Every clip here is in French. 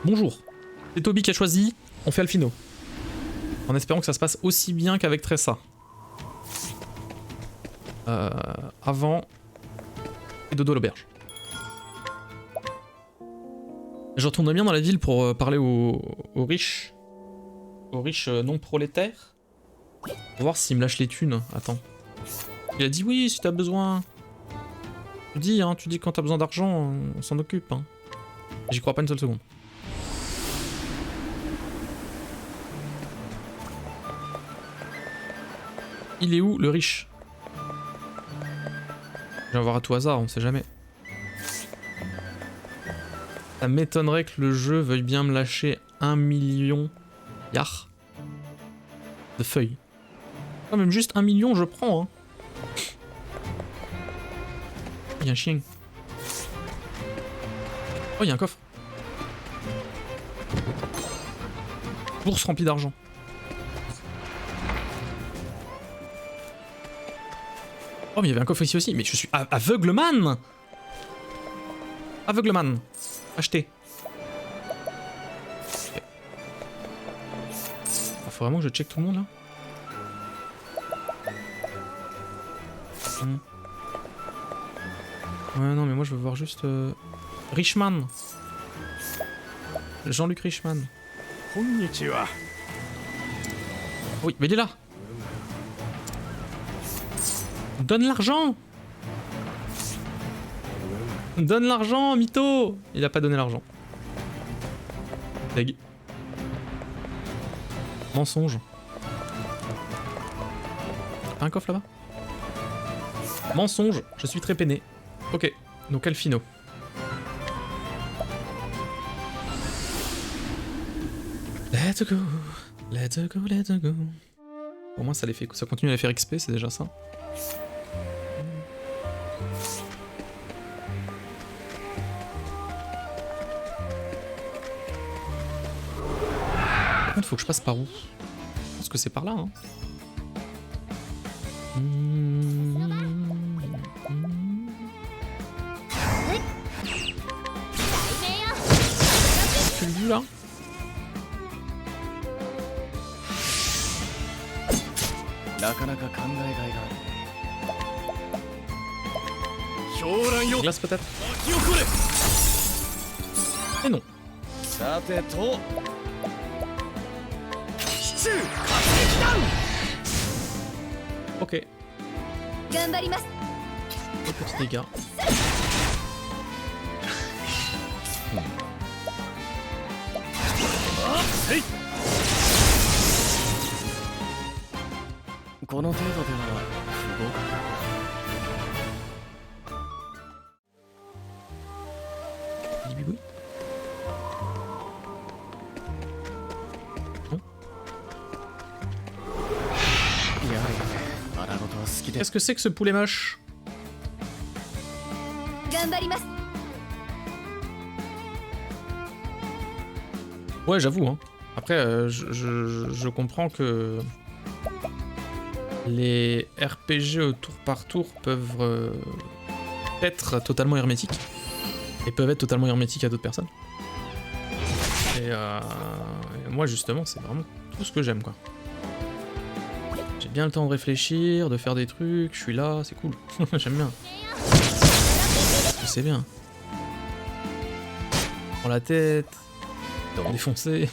Bonjour. C'est Toby qui a choisi. On fait Alphino. En espérant que ça se passe aussi bien qu'avec Tressa. Avant... Et dodo à l'auberge. Je retournerai bien dans la ville pour parler aux riches. Aux riches non prolétaires. Pour voir s'ils me lâchent les thunes. Attends. Il a dit oui si t'as besoin. Tu dis quand t'as besoin d'argent, on s'en occupe. Hein. J'y crois pas une seule seconde. Il est où le riche? Je vais voir à tout hasard, on sait jamais. Ça m'étonnerait que le jeu veuille bien me lâcher 1 million yar de feuilles. Ah, même juste 1 million, je prends. Hein. Il y a un chien. Oh, il y a un coffre. Bourse remplie d'argent. Oh, mais il y avait un coffre ici aussi. Mais je suis aveugleman. Aveugleman. Acheter. Okay. Faut vraiment que je check tout le monde là. Ouais, non, mais moi je veux voir juste. Richman. Jean-Luc Richman. Oui, mais il est là. Donne l'argent. Donne l'argent, mytho. Il a pas donné l'argent. Deg. Mensonge. T'as un coffre là-bas? Mensonge, je suis très peiné. Ok, donc Alphino. Let's go, let's go, let's go. Au moins ça les fait, ça continue à les faire XP, c'est déjà ça. Il faut que je passe par où? Je pense que c'est par là. Hein. Tu l'as vu là? Glace peut-être? Et non. Ok. Deux petits dégâts. Bibibouille. Qu'est-ce que c'est que ce poulet moche? Ouais, j'avoue. Hein. Après, je comprends que les RPG au tour par tour peuvent être totalement hermétiques. Et peuvent être totalement hermétiques à d'autres personnes. Et moi, justement, c'est vraiment tout ce que j'aime, quoi. J'ai bien le temps de réfléchir, de faire des trucs, je suis là, c'est cool. J'aime bien. C'est bien. Prends la tête. Défoncer.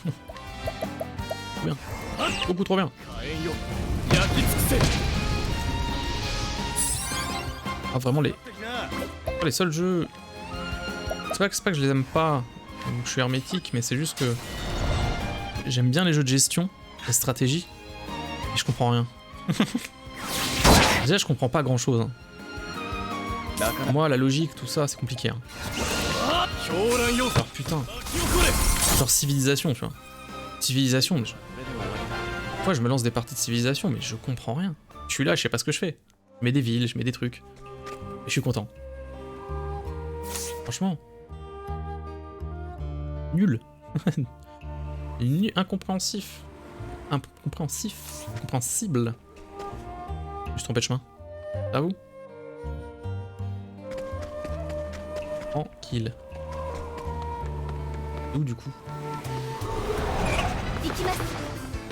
Trop bien. Beaucoup trop bien. Ah, vraiment, les seuls jeux... C'est pas que je les aime pas, donc je suis hermétique, mais c'est juste que j'aime bien les jeux de gestion, la stratégie, et je comprends rien. Déjà, je comprends pas grand chose. Hein. Moi, la logique, tout ça, c'est compliqué. Hein. Alors putain. Genre civilisation, tu vois. Civilisation, mais Pourquoi je me lance des parties de civilisation, mais je comprends rien. Je suis là, je sais pas ce que je fais. Je mets des villes, je mets des trucs. Et je suis content. Franchement. Nul. Incompréhensif. Incompréhensif. Incompréhensible. Je me suis trompé de chemin. À vous. Tranquille. Où du coup?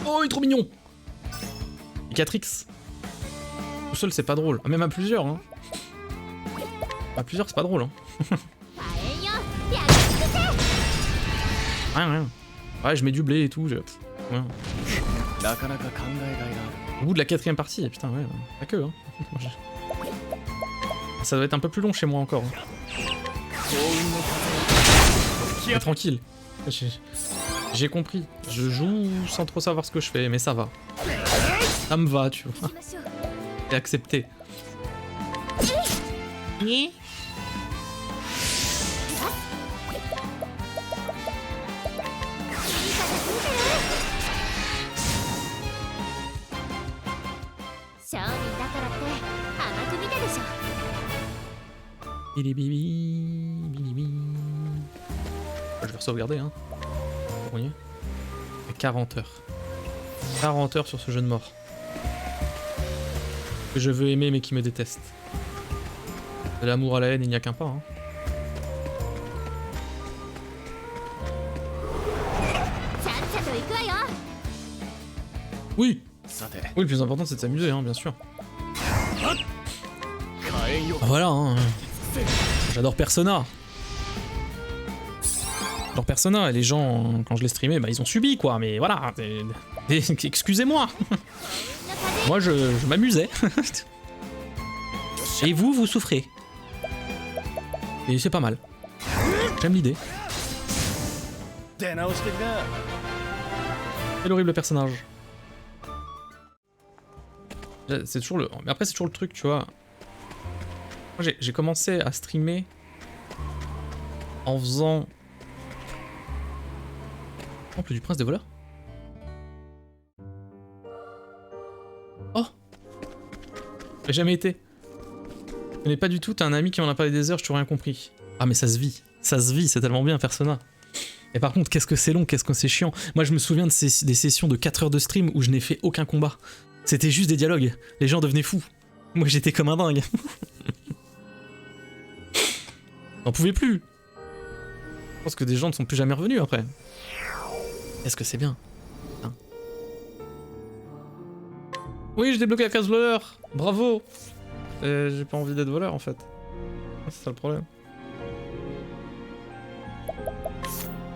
Oh, il est trop mignon. Et 4X. Tout seul, c'est pas drôle. Même à plusieurs, hein. À plusieurs, c'est pas drôle, hein. Rien. Ouais, je mets du blé et tout. Ouais. Au bout de la 4ème partie, putain, ouais, pas que, hein. Ça doit être un peu plus long chez moi encore. Hein. Mais tranquille. J'ai compris. Je joue sans trop savoir ce que je fais, mais ça va. Ça me va, tu vois. C'est accepté. Je vais sauvegarder, hein. On y est. 40 heures. 40 heures sur ce jeu de mort. Que je veux aimer mais qui me déteste. De l'amour à la haine, il n'y a qu'un pas, hein. Oui. Oui, le plus important c'est de s'amuser, hein, bien sûr. Voilà, hein. J'adore Persona. J'adore Persona, et les gens, quand je l'ai streamé, bah ils ont subi, quoi, mais voilà. Excusez-moi. Moi, je m'amusais. Et vous souffrez. Et c'est pas mal. J'aime l'idée. Quel horrible personnage. C'est toujours le... Mais après, c'est toujours le truc, tu vois. Moi, j'ai commencé à streamer en faisant... Temple du Prince des voleurs. Oh, j'ai jamais été. Je connais pas du tout, t'as un ami qui m'en a parlé des heures, j'ai toujours rien compris. Ah mais ça se vit, c'est tellement bien Persona. Et par contre, qu'est-ce que c'est long, qu'est-ce que c'est chiant. Moi je me souviens de des sessions de 4 heures de stream où je n'ai fait aucun combat. C'était juste des dialogues, les gens devenaient fous. Moi j'étais comme un dingue. J'en pouvais plus. Je pense que des gens ne sont plus jamais revenus après. Est-ce que c'est bien, hein? Oui, j'ai débloqué la case voleur. Bravo. J'ai pas envie d'être voleur en fait. C'est ça le problème.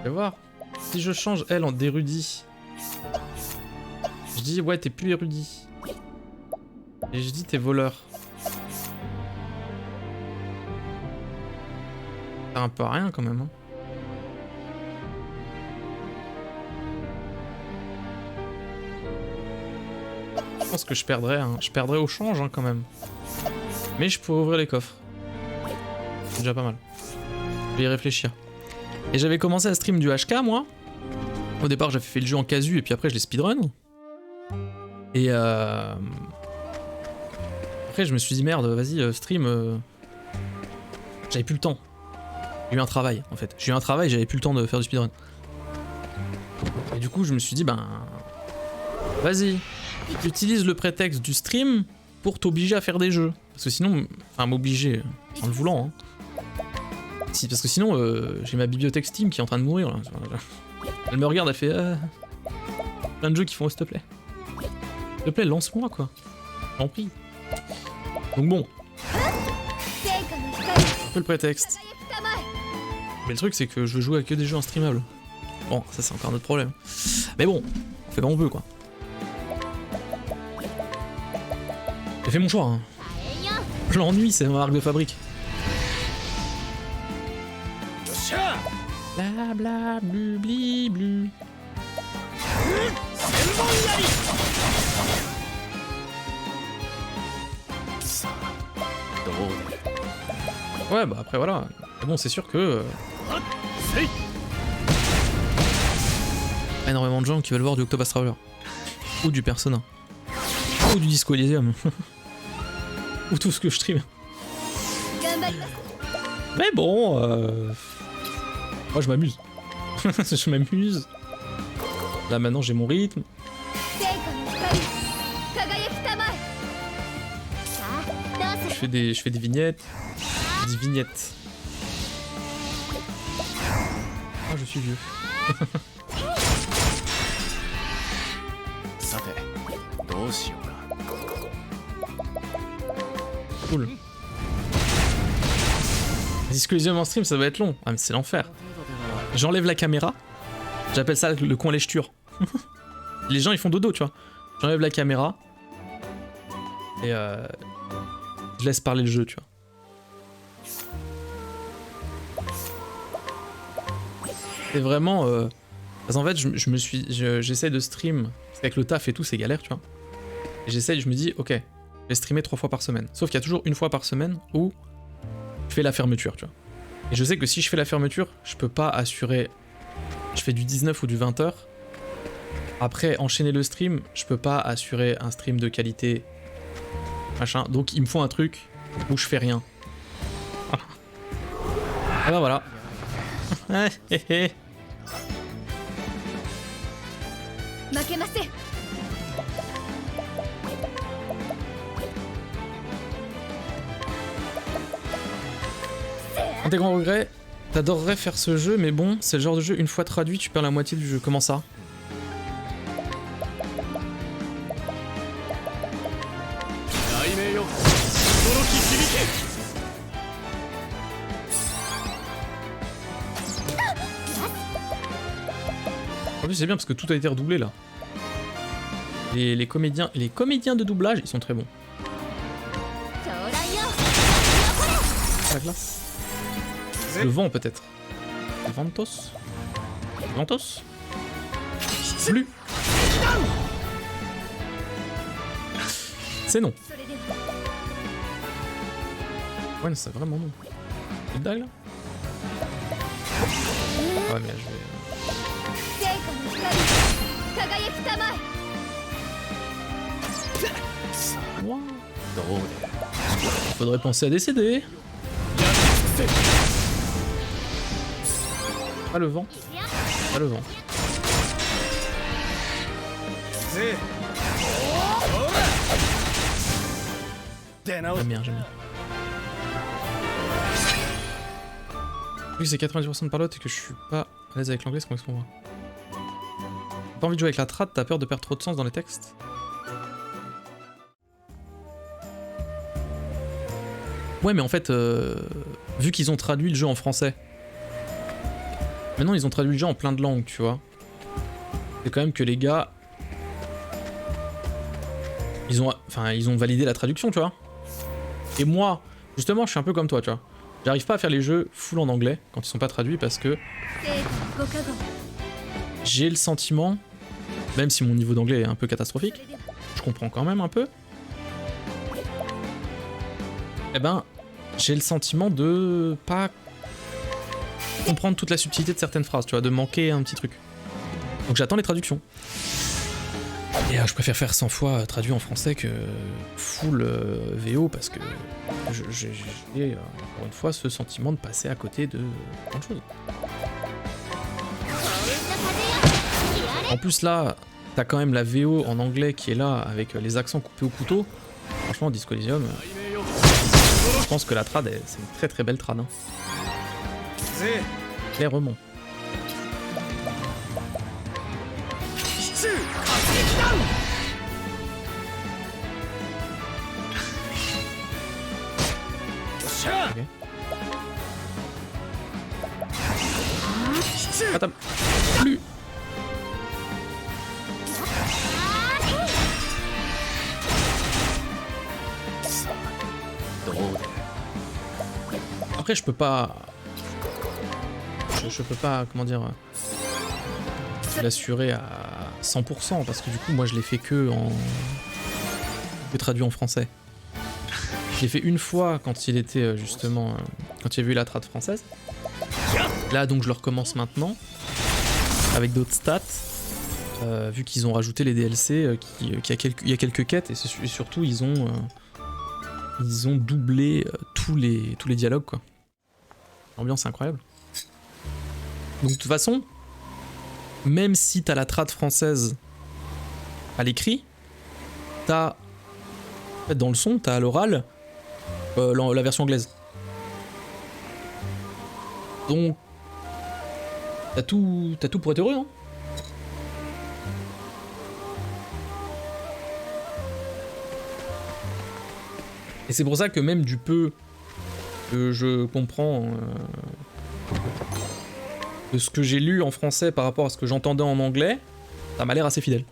Je vais voir. Si je change elle en d'érudit. Je dis ouais t'es plus érudit. Et je dis t'es voleur. C'est un peu à rien quand même, hein. Je pense que je perdrais au change, hein, quand même. Mais je pourrais ouvrir les coffres. C'est déjà pas mal. Je vais y réfléchir. Et j'avais commencé à stream du HK, moi. Au départ, j'avais fait le jeu en casu, et puis après, je l'ai speedrun. Et après, je me suis dit, merde, vas-y, stream... J'avais plus le temps. J'ai eu un travail, en fait. J'ai eu un travail, j'avais plus le temps de faire du speedrun. Et du coup, je me suis dit, ben... Vas-y. Utilise le prétexte du stream pour t'obliger à faire des jeux. Parce que sinon... Enfin, m'obliger, en le voulant, hein. Si, parce que sinon, j'ai ma bibliothèque Steam qui est en train de mourir, là. Elle me regarde, elle fait... plein de jeux qui font, s'il te plaît. S'il te plaît, lance-moi, quoi. J'en prie. Donc bon. Un peu le prétexte. Mais le truc, c'est que je veux jouer à que des jeux instreamables. Bon, ça, c'est encore un autre problème. Mais bon, on fait comme on peut, quoi. J'ai fait mon choix, hein. L'ennui, c'est ma marque de fabrique. Bla bla blu bli blu. Ouais, bah après voilà. Mais bon, c'est sûr que... énormément de gens qui veulent voir du Octobus Traveler. Ou du Persona. Ou du Disco Elysium. Ou tout ce que je stream. Mais bon... Moi je m'amuse. Je m'amuse. Là maintenant j'ai mon rythme. Je fais des vignettes. Des vignettes. Oh je suis vieux. Cool. Exclusive en stream, ça va être long. Ah mais c'est l'enfer. J'enlève la caméra. J'appelle ça le coin lèche-ture. Les gens ils font dodo, tu vois. J'enlève la caméra. Et je laisse parler le jeu, tu vois. C'est vraiment... Parce qu'en fait, j'essaie de stream. Parce qu'avec le taf et tout, c'est galère, tu vois. Et j'essaie, je me dis, ok, je vais streamer 3 fois par semaine. Sauf qu'il y a toujours une fois par semaine où je fais la fermeture, tu vois. Et je sais que si je fais la fermeture, je peux pas assurer... Je fais du 19 ou du 20h. Après, enchaîner le stream, je peux pas assurer un stream de qualité. Machin. Donc il me faut un truc où je fais rien. Voilà. Ah bah voilà. Un des grands regrets, t'adorerais faire ce jeu, mais bon, c'est le genre de jeu, une fois traduit, tu perds la moitié du jeu. Comment ça? En plus c'est bien parce que tout a été redoublé là. Les comédiens de doublage, ils sont très bons. La glace. Le vent peut-être. Ventos. Ventos. Plus. C'est non. Ouais, c'est vraiment non. C'est une dague là. Ouais, mais je vais... Wow. Faudrait penser à décéder. Pas le vent. Pas le vent. J'aime bien, j'aime bien. Vu que c'est 90% de parlotte et que je suis pas à l'aise avec l'anglais, c'est comment est-ce qu'on voit? Pas envie de jouer avec la trad, t'as peur de perdre trop de sens dans les textes? Ouais, mais en fait, vu qu'ils ont traduit le jeu en français, maintenant ils ont traduit le jeu en plein de langues, tu vois. C'est quand même que les gars, ils ont validé la traduction, tu vois. Et moi, justement, je suis un peu comme toi, tu vois. J'arrive pas à faire les jeux full en anglais quand ils sont pas traduits parce que j'ai le sentiment, même si mon niveau d'anglais est un peu catastrophique, je comprends quand même un peu. Eh ben, j'ai le sentiment de pas comprendre toute la subtilité de certaines phrases, tu vois, de manquer un petit truc. Donc j'attends les traductions. Et je préfère faire 100 fois traduit en français que full VO parce que j'ai encore une fois ce sentiment de passer à côté de plein de choses. En plus là, t'as quand même la VO en anglais qui est là avec les accents coupés au couteau. Franchement, Disco Elysium, je pense que la trad, c'est une très très belle trad. Hein. Clairement. Okay. Attends, plus. Après, je peux pas. Je peux pas, comment dire, l'assurer à 100% parce que du coup, moi, je l'ai fait que traduit en français. Je l'ai fait une fois quand il était justement, quand il y avait eu la trad française. Là, donc, je le recommence maintenant avec d'autres stats, vu qu'ils ont rajouté les DLC, il y a quelques quêtes et surtout ils ont doublé tous les dialogues quoi. L'ambiance est incroyable. Donc de toute façon, même si t'as la trad française à l'écrit, t'as en fait, dans le son, t'as à l'oral la version anglaise. Donc t'as tout pour être heureux, hein. Et c'est pour ça que même du peu que je comprends de ce que j'ai lu en français par rapport à ce que j'entendais en anglais, ça m'a l'air assez fidèle.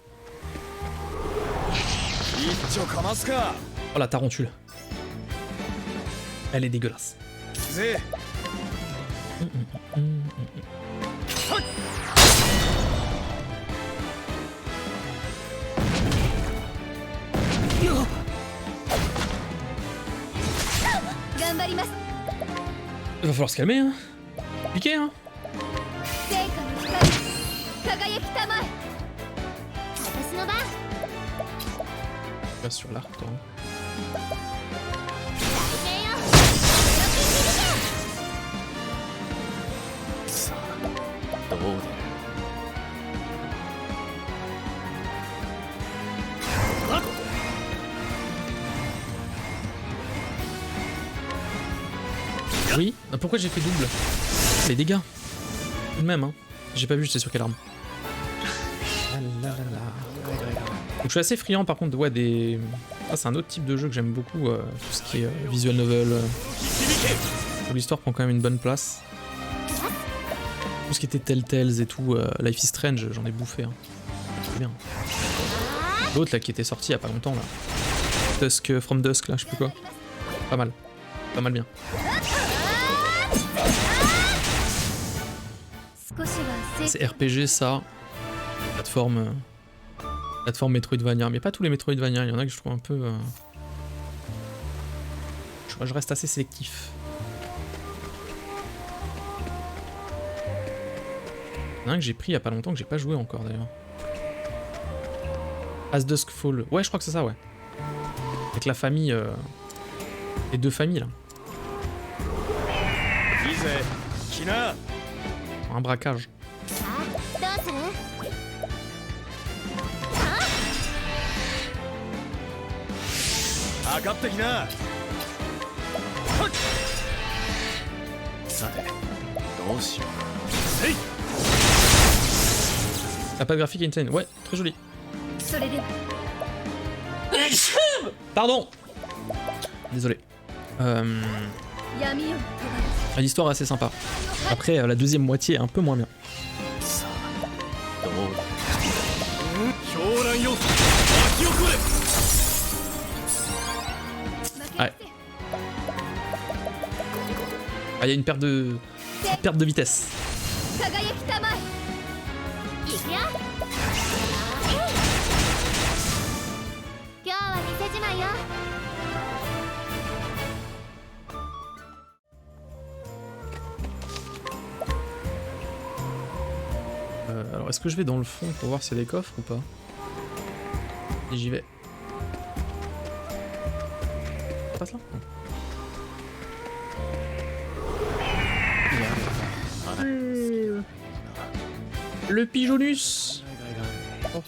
Oh la tarentule. Elle est dégueulasse. Il va falloir se calmer, hein. Piquer, hein. Pas sur l'arc, toi. Oui, pourquoi j'ai fait double? Les dégâts. Tout de même, hein. J'ai pas vu, j'étais sur quelle arme. Donc je suis assez friand par contre, ouais, des... Ah, c'est un autre type de jeu que j'aime beaucoup, tout ce qui est visual novel. Où l'histoire prend quand même une bonne place. Tout ce qui était Telltales et tout, Life is Strange, j'en ai bouffé. Hein. C'est bien. L'autre là qui était sorti il y a pas longtemps là. Dusk, From Dusk là, je sais plus quoi. Pas mal. Pas mal bien. C'est RPG ça. Plateforme Metroidvania. Mais pas tous les Metroidvania, il y en a que je trouve un peu... Je reste assez sélectif. Il y en a un que j'ai pris il y a pas longtemps que j'ai pas joué encore d'ailleurs. As Dusk Fall. Ouais, je crois que c'est ça, ouais. Avec la famille... Les deux familles, là. Un braquage. La patte graphique est insane. Ouais, très joli. Pardon. Désolé. L'histoire est assez sympa. Après, la deuxième moitié est un peu moins bien. Ouais. Ah, il y a une perte de vitesse. Alors, est-ce que je vais dans le fond pour voir s'il y a des coffres ou pas? Et j'y vais. Ça passe là? Non. Le pigeonus. Oh.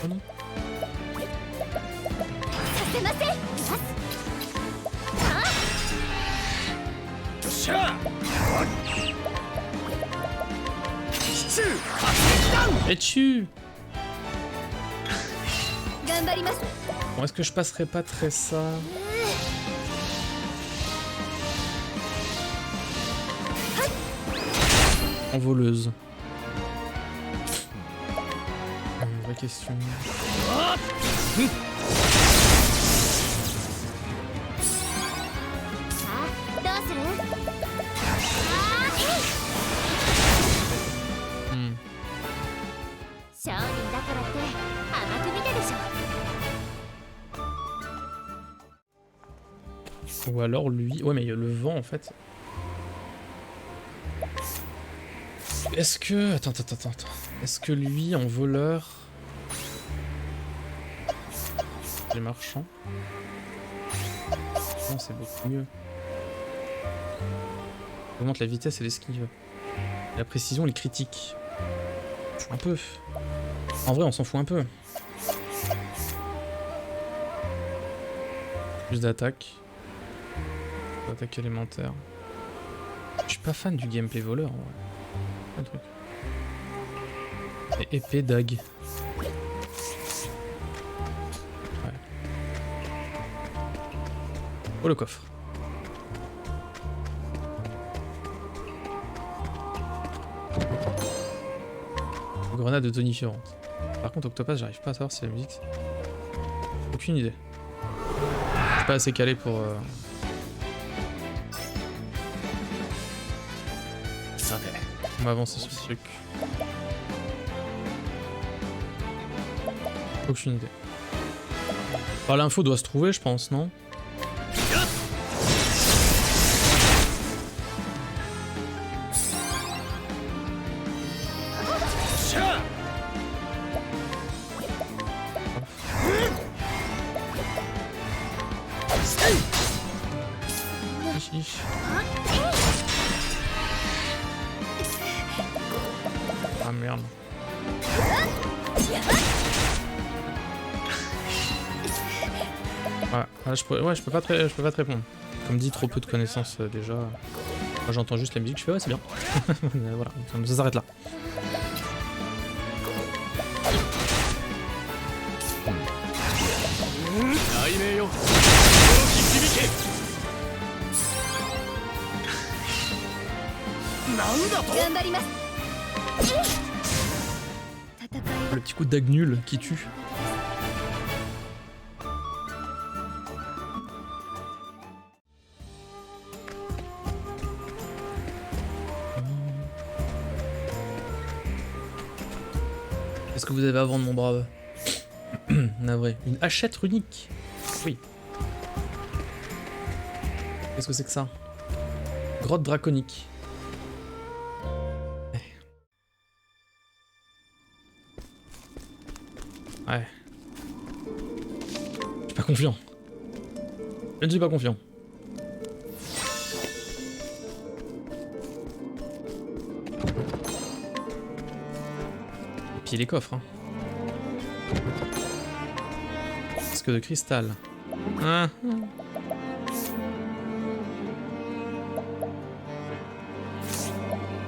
Oh non. Et tu. Bon, est-ce que je passerai pas très ça? En voleuse. Une vraie question. Ou alors lui... Ouais mais il y a le vent en fait. Est-ce que... Attends. Est-ce que lui en voleur... Les marchands... Non c'est beaucoup mieux. Augmente la vitesse et l'esquive. La précision, les critiques. Un peu. En vrai on s'en fout un peu. Plus d'attaque. Attaque élémentaire. Je suis pas fan du gameplay voleur en vrai. Le truc. Et épée, dague. Ouais. Oh, le coffre. Grenade tonifiante. Par contre, Octopus, j'arrive pas à savoir si la musique... Aucune idée. Je suis pas assez calé pour... On va avancer sur ce truc. Aucune idée. Alors l'info doit se trouver, je pense, non? Ah merde. Ouais, je peux pas te répondre. Comme dit, trop peu de connaissances déjà. Moi j'entends juste la musique, je fais ouais c'est bien. Voilà, ça s'arrête là. Le petit coup de dague nul qui tue. Qu'est-ce que vous avez à vendre, mon brave? Navré. Une hachette runique. Oui. Qu'est-ce que c'est que ça? Grotte draconique. Ouais. Je suis pas confiant. Je ne suis pas confiant. Et puis les coffres, hein. Disque de cristal. Ah.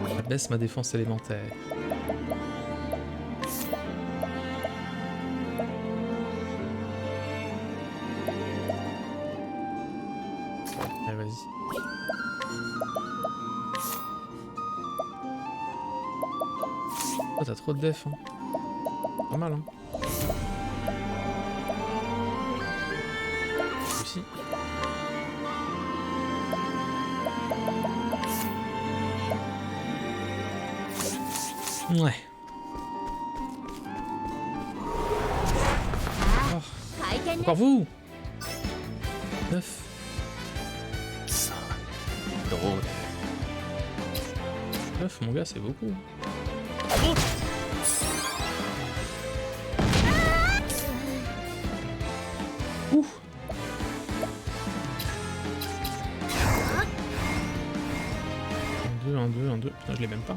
Ça baisse ma défense élémentaire. Allez, vas-y. Oh, t'as trop de def, hein. Pas mal, hein. Aussi. Ouais. Oh. Encore vous 9. 9, mon gars, c'est beaucoup. Ouh. Un 2. Putain, je l'ai même pas.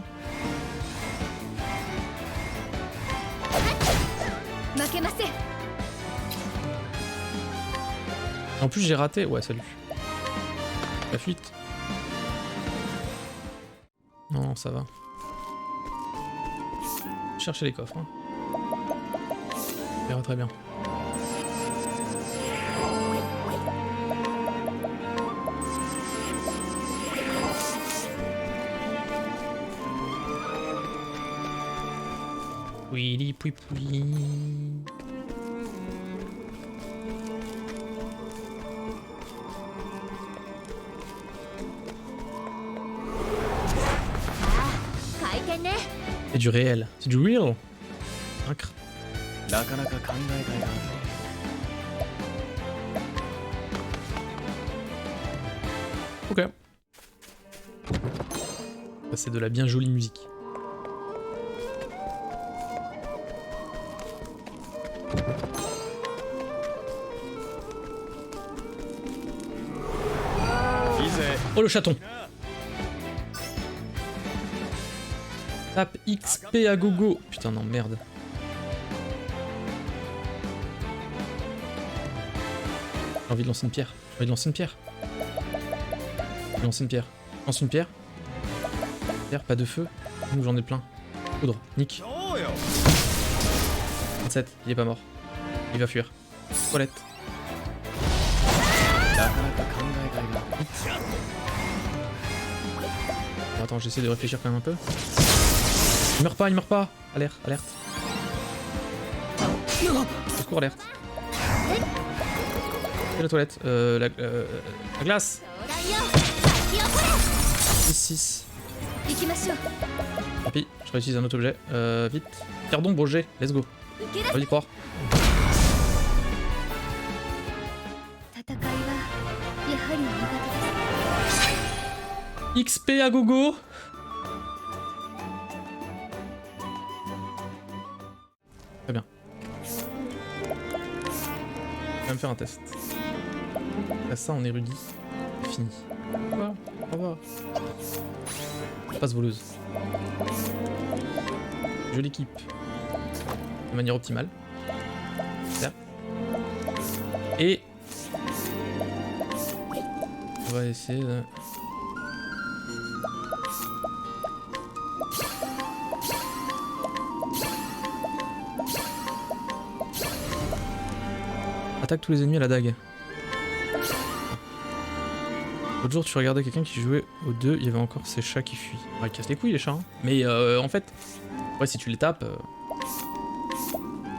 En plus, j'ai raté. Ouais, salut. La fuite. Non, ça va. Chercher les coffres. Hein. Ça ira très bien. Pouili poui poui. C'est du réel. C'est du real. Incre. Ok. C'est de la bien jolie musique. Oh le chaton. Tape XP à gogo. Putain non merde. J'ai envie de lancer une pierre. J'ai envie de lancer une pierre. Lance une pierre. Lance une pierre. Pierre, pas de feu. Nous j'en ai plein. Poudre. Nick. 27, il est pas mort. Il va fuir. Toilette. Bon, attends, j'essaie de réfléchir quand même un peu. Il meurt pas, il meurt pas. Alerte, alerte. Au secours, alerte. Et la toilette. La glace. 6. Tant pis, je réutilise un autre objet. Vite. Pierre d'ombre, G, let's go. On va y croire. XP à gogo. Très bien. Je vais me faire un test. Là, ça en érudit. C'est fini. Au revoir. Passe voleuse. Je l'équipe de manière optimale. Là. Et on va essayer de... Attaque tous les ennemis à la dague. L'autre jour, tu regardais quelqu'un qui jouait au 2, il y avait encore ces chats qui fuient. Ouais, ils cassent les couilles les chats. Hein. Mais en fait, ouais, si tu les tapes,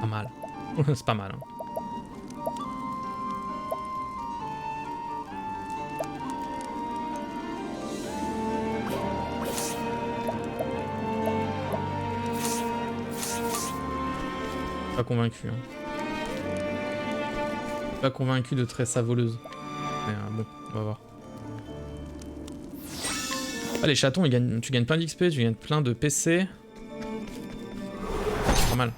pas mal. C'est pas mal. Hein. Pas convaincu. Hein. Pas convaincu de Tressa voleuse. Mais bon, on va voir. Ah, les chatons, tu gagnes plein d'XP, tu gagnes plein de PC. Pas mal.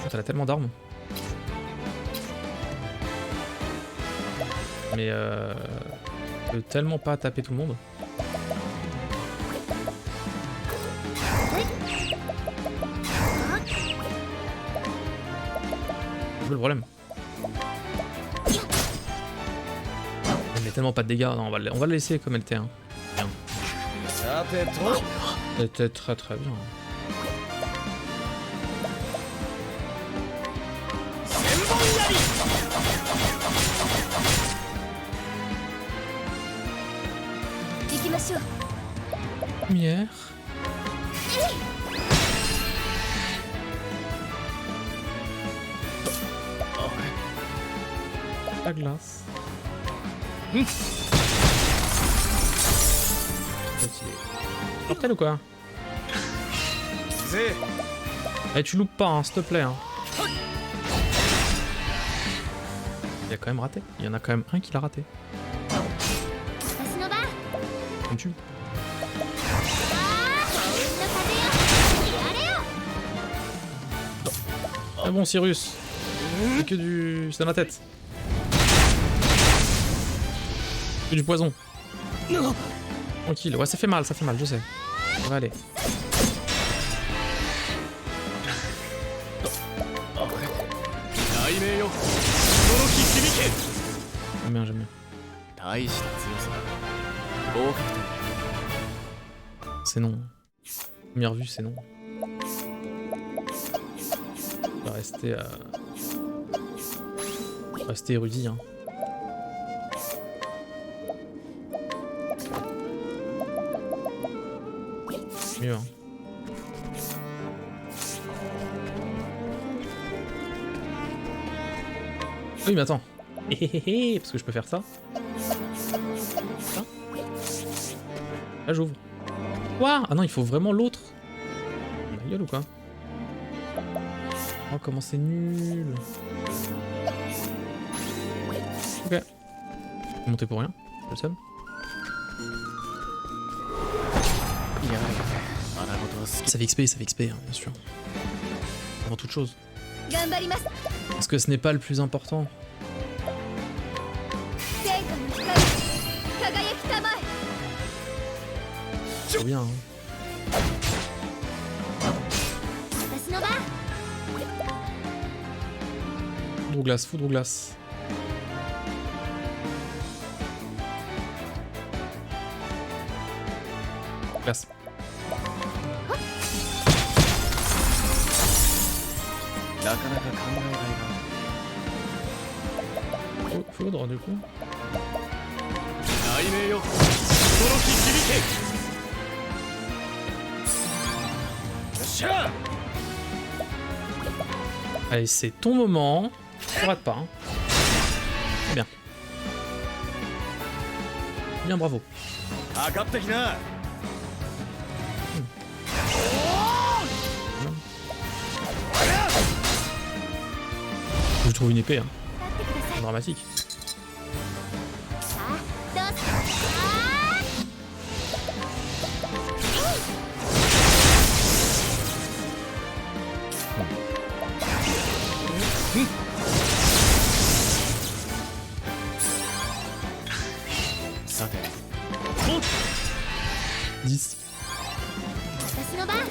T'as tellement d'armes. Mais tu peux tellement pas taper tout le monde. C'est le problème. Elle met tellement pas de dégâts. Non, on va le laisser comme elle était. Hein. Bien. C'était très très bien. Lumière. La glace. Mortel ou quoi? Eh, tu loupes pas, hein, s'il te plaît. Hein. Il a quand même raté. Il y en a quand même un qui l'a raté. On tue. Ah bon, Cyrus. C'est que du... C'est dans la tête. Que du poison. Tranquille. Ouais, ça fait mal, je sais. Ça va aller. J'aime bien, j'aime bien. C'est non. Première vue, c'est non. On va rester rester érudit, hein. Mieux, hein. Oui, mais attends. Parce que je peux faire ça. Ça. Là, j'ouvre. Quoi? Ah non, il faut vraiment l'autre. Ma gueule ou quoi? Oh, comment c'est nul. Ok. Monter pour rien. Le seum. Ça fait XP, hein, bien sûr. Avant toute chose. Parce que ce n'est pas le plus important. C'est bien, hein. Foudre ou glace. Classe. Foudre du coup. Allez, c'est ton moment. Tu rates pas. Hein. Bien. Bien, bravo. Je trouve une épée. Hein. Dramatique.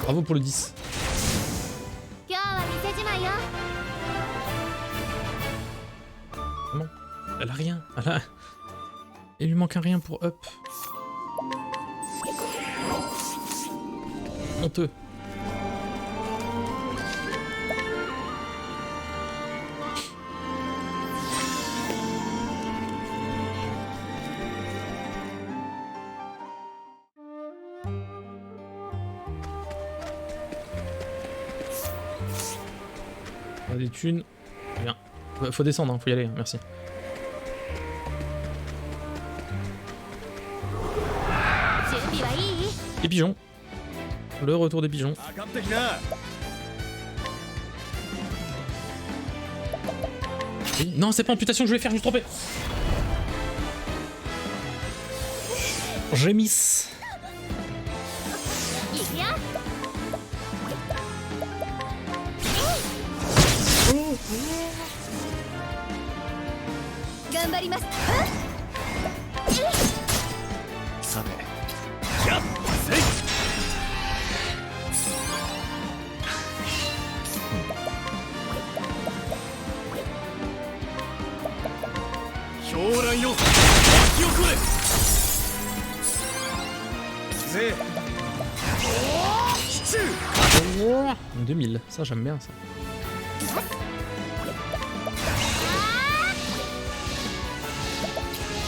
Bravo pour le 10. Comment? Elle a rien. Il lui manque un rien pour up. Honteux. Des thunes. Bien. Faut descendre, hein, faut y aller, hein, merci. Les pigeons. Le retour des pigeons. Oui. Non, c'est pas amputation que je vais faire, je me suis trompé. J'ai miss. Oh, 2000, ça j'aime bien ça.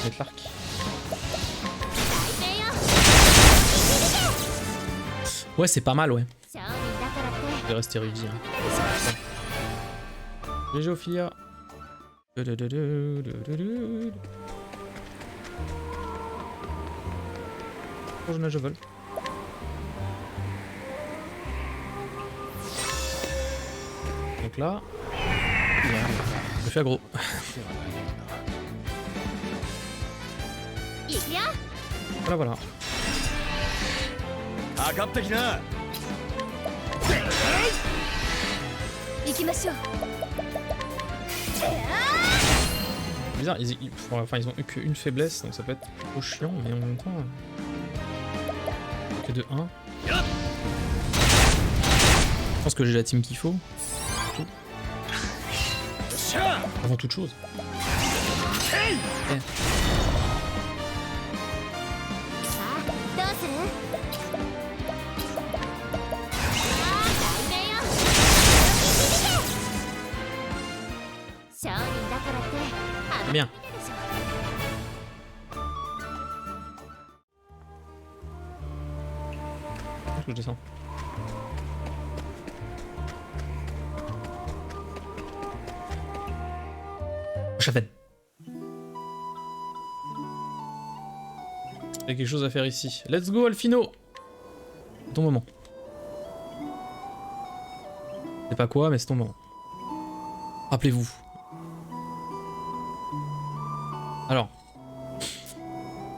Mettre l'arc. Ouais, c'est pas mal, ouais. Je vais rester Rudy. Hein. GG Ophilia. Je vole. Donc là, je fais aggro. Voilà, voilà. Bizarre, ils ont eu qu'une faiblesse, donc ça peut être trop chiant, mais en même temps... Que de 1. Je pense que j'ai la team qu'il faut. Tout. Avant toute chose. Bien. Je descends. Chaven. Il y a quelque chose à faire ici. Let's go Alfino. C'est ton moment. C'est pas quoi, mais c'est ton moment. Rappelez-vous. Alors.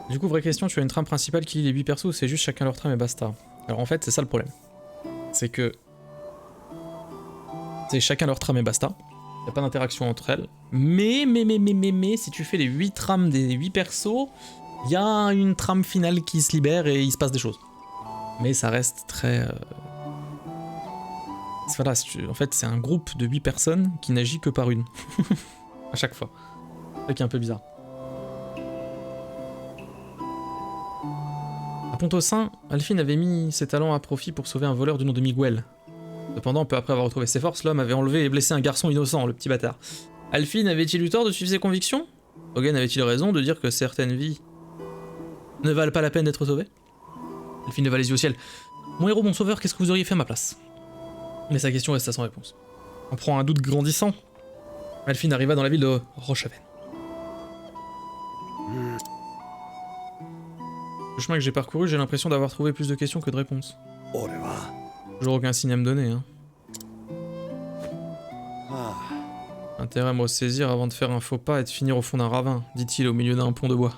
Du coup, vraie question, tu as une trame principale qui lie les 8 persos ou c'est juste chacun leur trame et basta? Alors en fait, c'est ça le problème. C'est que... c'est chacun leur trame et basta. Il n'y a pas d'interaction entre elles. Mais, si tu fais les 8 trames des 8 persos, il y a une trame finale qui se libère et il se passe des choses. Mais ça reste très... Voilà, en fait, c'est un groupe de 8 personnes qui n'agit que par une. À chaque fois. C'est ça qui est un peu bizarre. Pontossin, Alphine avait mis ses talents à profit pour sauver un voleur du nom de Miguel. Cependant, peu après avoir retrouvé ses forces, l'homme avait enlevé et blessé un garçon innocent, le petit bâtard. Alphine avait-il eu tort de suivre ses convictions? Hogan avait-il raison de dire que certaines vies ne valent pas la peine d'être sauvées? Alphine leva les yeux au ciel. Mon héros, mon sauveur, qu'est-ce que vous auriez fait à ma place? Mais sa question resta sans réponse. En proie à un doute grandissant, Alphine arriva dans la ville de Rochaven. Le chemin que j'ai parcouru, j'ai l'impression d'avoir trouvé plus de questions que de réponses. Toujours aucun signe à me donner, hein. Intérêt à me ressaisir avant de faire un faux pas et de finir au fond d'un ravin, dit-il au milieu d'un pont de bois.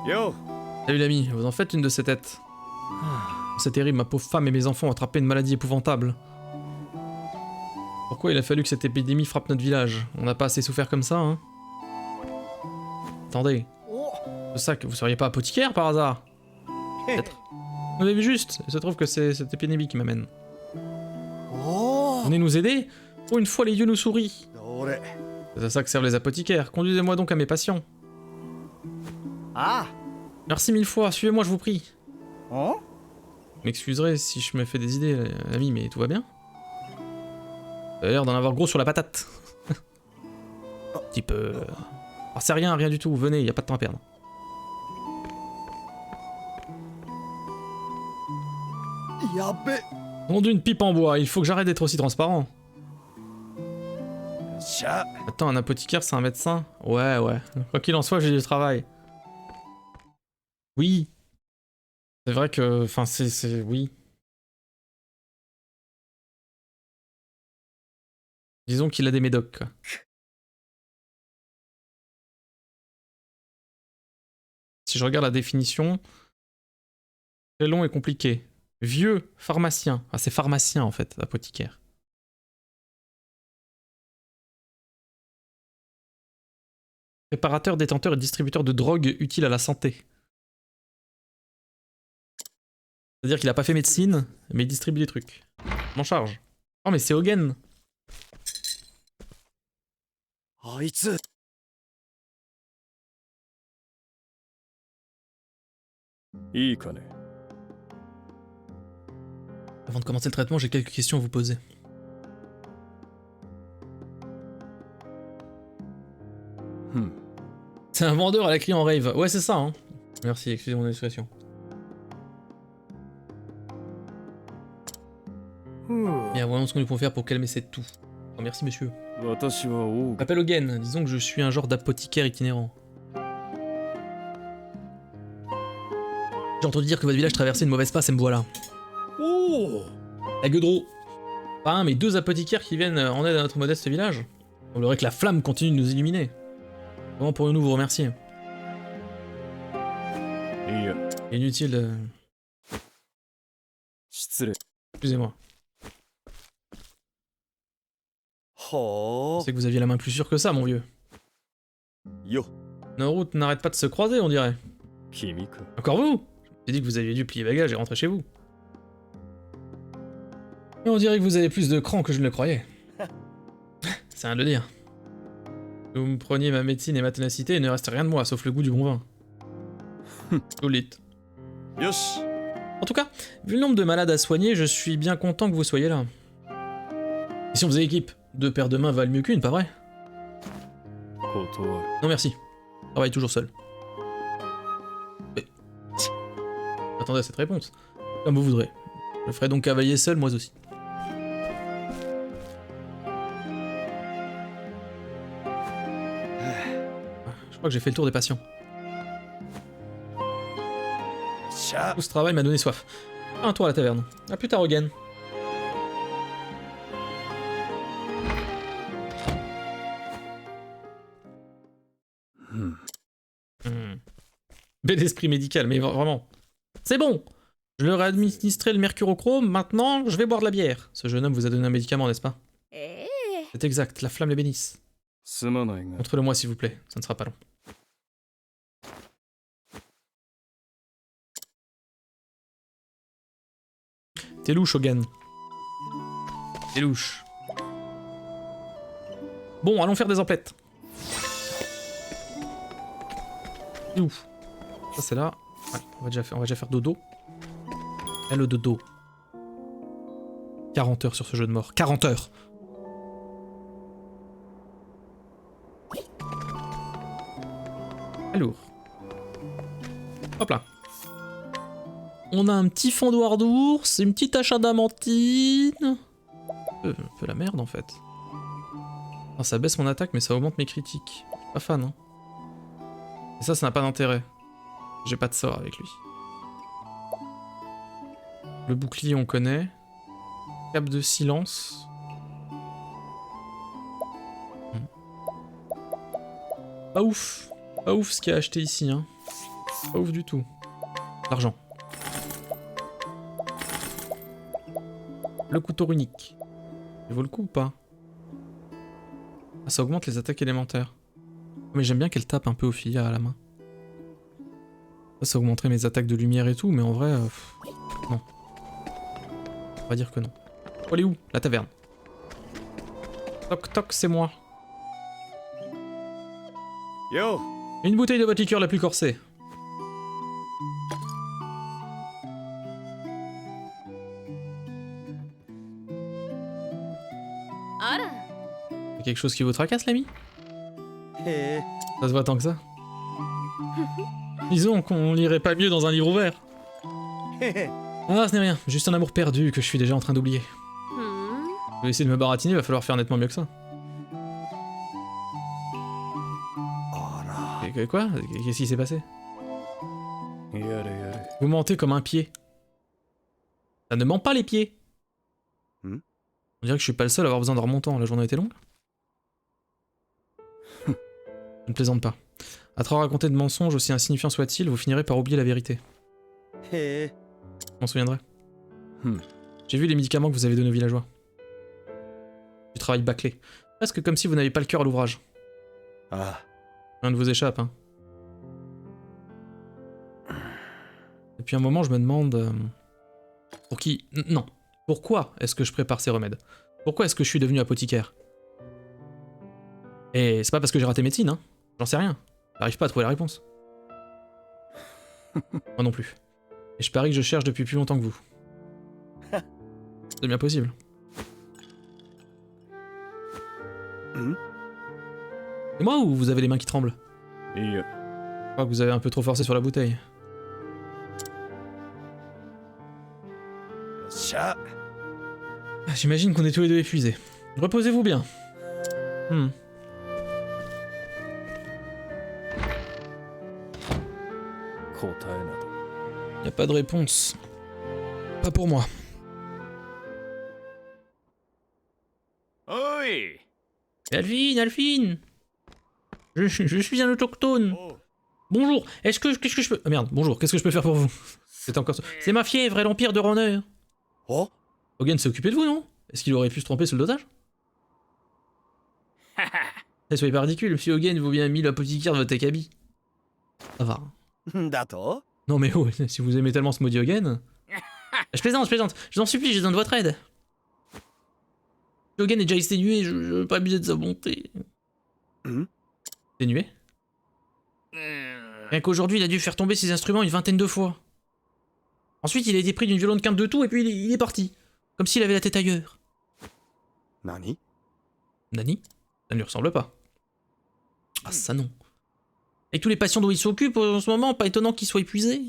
Yo. Salut l'ami, vous en faites une de ces têtes. C'est terrible, ma pauvre femme et mes enfants ont attrapé une maladie épouvantable. Pourquoi il a fallu que cette épidémie frappe notre village? On n'a pas assez souffert comme ça, hein? Attendez. C'est ça que vous seriez pas apothicaire par hasard? Peut-être. Vous avez vu juste, il se trouve que c'est cette épidémie qui m'amène. Venez nous aider? Pour une fois les dieux nous sourient. C'est à ça que servent les apothicaires. Conduisez-moi donc à mes patients. Merci mille fois, suivez-moi je vous prie. Vous m'excuserez si je me fais des idées, ami, mais tout va bien? Vous avez l'air d'en avoir gros sur la patate. Petit peu... Ah, c'est rien du tout, venez, y a pas de temps à perdre. Nom d'une pipe en bois, il faut que j'arrête d'être aussi transparent. Attends, un apothicaire, c'est un médecin? Ouais. Quoi qu'il en soit, j'ai du travail. Oui. C'est vrai que... Enfin, c'est... Oui. Disons qu'il a des médocs, quoi. Si je regarde la définition... Très long et compliqué. Vieux pharmacien. Ah, c'est pharmacien, en fait, apothicaire. Préparateur, détenteur et distributeur de drogues utiles à la santé. C'est-à-dire qu'il a pas fait médecine, mais il distribue des trucs. Je m'en charge. Oh mais c'est Hogan. Avant de commencer le traitement, j'ai quelques questions à vous poser. C'est un vendeur à la clé en rave. Ouais, c'est ça, hein. Merci, excusez mon expression. Bien, voyons ce qu'on peut faire pour calmer cette toux. Oh, merci, monsieur. Je m'appelle Hogan. Disons que je suis un genre d'apothicaire itinérant. J'ai entendu dire que votre village traversait une mauvaise passe et me voilà. La Gueudreau. Pas un, mais deux apothicaires qui viennent en aide à notre modeste village. Il semblerait que la flamme continue de nous illuminer. Comment pourrions-nous vous remercier? Inutile. Excusez-moi. Je sais que vous aviez la main plus sûre que ça, mon vieux. Nos routes n'arrêtent pas de se croiser, on dirait. Encore vous? J'ai dit que vous aviez dû plier bagages et rentrer chez vous. Mais on dirait que vous avez plus de cran que je ne le croyais. C'est rien de le dire. Vous me preniez ma médecine et ma ténacité, il ne reste rien de moi, sauf le goût du bon vin. Solide. En tout cas, vu le nombre de malades à soigner, je suis bien content que vous soyez là. Et si on faisait équipe, 2 paires de mains valent mieux qu'une, pas vrai? Non merci. Je travaille toujours seul. Mais... Attendez à cette réponse. Comme vous voudrez. Je ferai donc cavalier seul, moi aussi. Je crois que j'ai fait le tour des patients. Tout ce travail m'a donné soif. Un tour à la taverne. A plus tard, Hogan. Bel esprit médical, mais vraiment. C'est bon! Je leur ai administré le mercurochrome, maintenant je vais boire de la bière. Ce jeune homme vous a donné un médicament, n'est-ce pas? C'est exact, la flamme les bénisse. Montre-le-moi s'il vous plaît, ça ne sera pas long. T'es louche, Hogan. T'es louche. Bon, allons faire des emplettes. C'est où? Ça c'est là. Ouais, on va déjà faire dodo. Et le dodo. 40 heures sur ce jeu de mort. 40 heures! Alors. Hop là. On a un petit fondoir d'ours, une petite achat d'amantine. Un peu la merde en fait. Enfin, ça baisse mon attaque mais ça augmente mes critiques. Je suis pas fan hein. Et ça n'a pas d'intérêt. J'ai pas de sort avec lui. Le bouclier on connaît. Cap de silence. Pas ouf. Pas ouf ce qu'il y a acheté ici hein. Pas ouf du tout. L'argent. Le couteau runique. Il vaut le coup ou pas? Ah, ça augmente les attaques élémentaires. Mais j'aime bien qu'elle tape un peu aux filles à la main. Ça augmenterait mes attaques de lumière et tout, mais en vrai... non. On va dire que non. Oh, elle est où? La taverne. Toc toc, c'est moi. Yo. Une bouteille de votre liqueur la plus corsée. Y'a quelque chose qui vous tracasse, l'ami? Ça se voit tant que ça. Disons qu'on lirait pas mieux dans un livre ouvert. Ah, ce n'est rien, juste un amour perdu que je suis déjà en train d'oublier. Je vais essayer de me baratiner, va falloir faire nettement mieux que ça. Et quoi? Qu'est-ce qui s'est passé? Vous mentez comme un pied. Ça ne ment pas les pieds. On dirait que je suis pas le seul à avoir besoin de remontant, la journée a été longue. Je ne plaisante pas. À trop raconter de mensonges, aussi insignifiants soient-ils, vous finirez par oublier la vérité. Je m'en souviendrai. J'ai vu les médicaments que vous avez donnés aux villageois. Du travail bâclé. Presque comme si vous n'aviez pas le cœur à l'ouvrage. Ah. Rien ne vous échappe, hein. Depuis un moment, je me demande... pour qui... Non. Pourquoi est-ce que je prépare ces remèdes? Pourquoi est-ce que je suis devenu apothicaire? Et c'est pas parce que j'ai raté médecine, hein. J'en sais rien. J'arrive pas à trouver la réponse. Moi non plus. Et je parie que je cherche depuis plus longtemps que vous. C'est bien possible. C'est moi ou vous avez les mains qui tremblent? Je crois que vous avez un peu trop forcé sur la bouteille. Ah, j'imagine qu'on est tous les deux épuisés. Reposez-vous bien. Y a pas de réponse. Pas pour moi. Oui. Alphine, Alphine! Je suis un autochtone. Bonjour, qu'est-ce que je peux... Ah merde, bonjour, qu'est-ce que je peux faire pour vous? C'est encore ça. C'est ma fièvre et l'empire de Runner. Oh. Hogan s'est occupé de vous, non? Est-ce qu'il aurait pu se tromper sur le dosage? Soyez pas ridicule, monsieur Hogan vaut bien 1000 apothicaires de votre acabit. Ça va. D'accord. Non mais oh, si vous aimez tellement ce maudit Hogan... Je plaisante, je vous en supplie, j'ai besoin de votre aide. Hogan est déjà exténué, je veux pas abuser de sa bonté. Exténué? Rien qu'aujourd'hui, il a dû faire tomber ses instruments une vingtaine de fois. Ensuite, il a été pris d'une violente quinte de toux et puis il est parti. Comme s'il avait la tête ailleurs. Nani? Nani? Ça ne lui ressemble pas. Ah ça non. Avec tous les patients dont il s'occupe en ce moment, pas étonnant qu'il soit épuisé.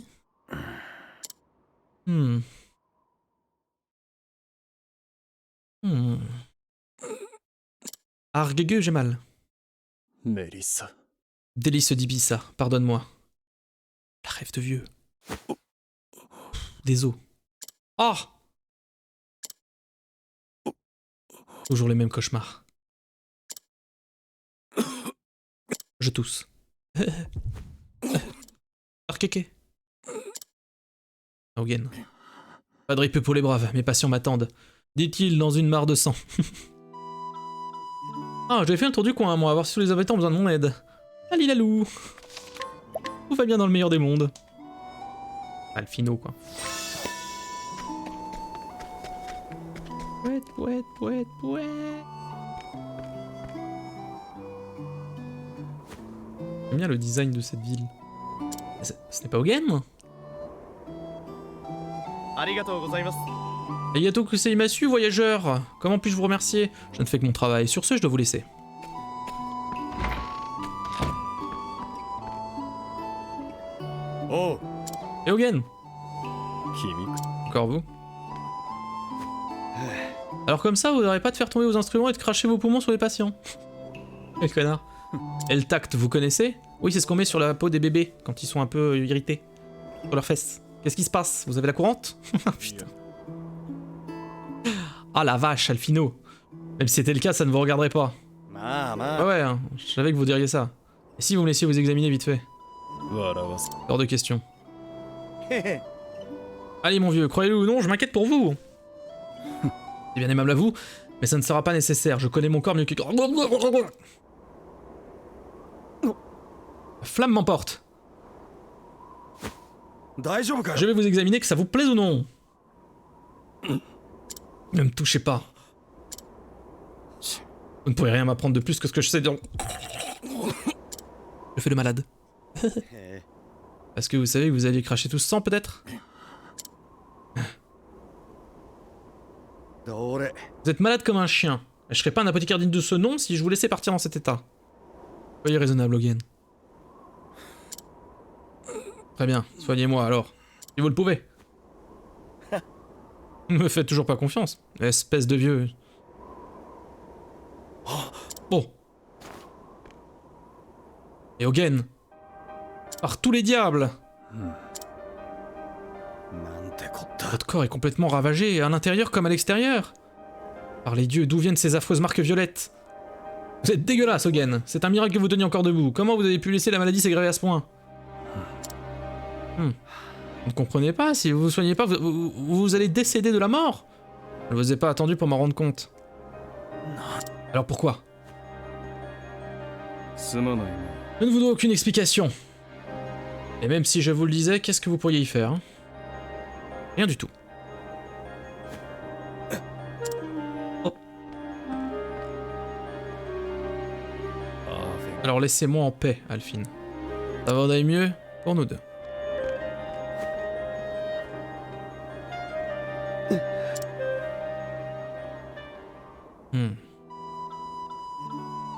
Argueux, j'ai mal. Mélissa. Délice d'Ibissa, pardonne-moi. La rêve de vieux. Des os. Ah! Toujours les mêmes cauchemars. Je tousse. Arkéké. Hogan. Pas de ripeux pour les braves, mes patients m'attendent. Dit-il dans une mare de sang. Ah, j'ai fait un tour du coin, moi, voir si tous les habitants ont besoin de mon aide. Alilalou. Tout va bien dans le meilleur des mondes. Alfino, quoi. Pouette, pouette, pouette, pouette. J'aime bien le design de cette ville. Ce n'est pas Hogen? ありがとうございます。 Arigato kuseimasu, voyageur. Comment puis-je vous remercier? Je ne fais que mon travail. Sur ce, je dois vous laisser. Oh, Et Hogen? 君。 Encore vous? Alors comme ça, vous n'aurez pas de faire tomber vos instruments et de cracher vos poumons sur les patients. Quel connard. Et le tact, vous connaissez? Oui, c'est ce qu'on met sur la peau des bébés quand ils sont un peu irrités. Sur leurs fesses. Qu'est-ce qui se passe? Vous avez la courante? Ah putain. Ah la vache, Alfino. Même si c'était le cas, ça ne vous regarderait pas. まあま Ah あ。 ouais, hein, je savais que vous diriez ça. Et si vous me laissiez vous examiner vite fait? 笑わせ。 Hors de question. へへ。 Allez mon vieux, croyez-le ou non, je m'inquiète pour vous. C'est bien aimable à vous, mais ça ne sera pas nécessaire, je connais mon corps mieux que... La flamme m'emporte. 大丈夫かよ。 Je vais vous examiner, que ça vous plaise ou non. Ne me touchez pas. Vous ne pourrez rien m'apprendre de plus que ce que je sais. Je fais le malade. へへ。 Parce que vous savez que vous alliez cracher tout ce sang peut-être? どれ。 Vous êtes malade comme un chien. Et je serais pas un apothicaire digne de ce nom si je vous laissais partir dans cet état. Soyez raisonnable, Hogen. Très bien, soignez-moi alors. Si vous le pouvez. Ne me faites toujours pas confiance, espèce de vieux. Bon. Et Hogen. Par tous les diables! なんてこった。 Votre corps est complètement ravagé, à l'intérieur comme à l'extérieur. Par les dieux, d'où viennent ces affreuses marques violettes? Vous êtes dégueulasse, Hogen. C'est un miracle que vous teniez encore debout. Comment vous avez pu laisser la maladie s'aggraver à ce point? Vous ne comprenez pas, si vous vous soignez pas, vous allez décéder de la mort. Je ne vous ai pas attendu pour m'en rendre compte. Alors pourquoi? すまないね。 Je ne vous dois aucune explication. Et même si je vous le disais, qu'est-ce que vous pourriez y faire, hein? Rien du tout. Oh. Alors laissez-moi en paix, Alphine. Ça va d'aller mieux pour nous deux. Il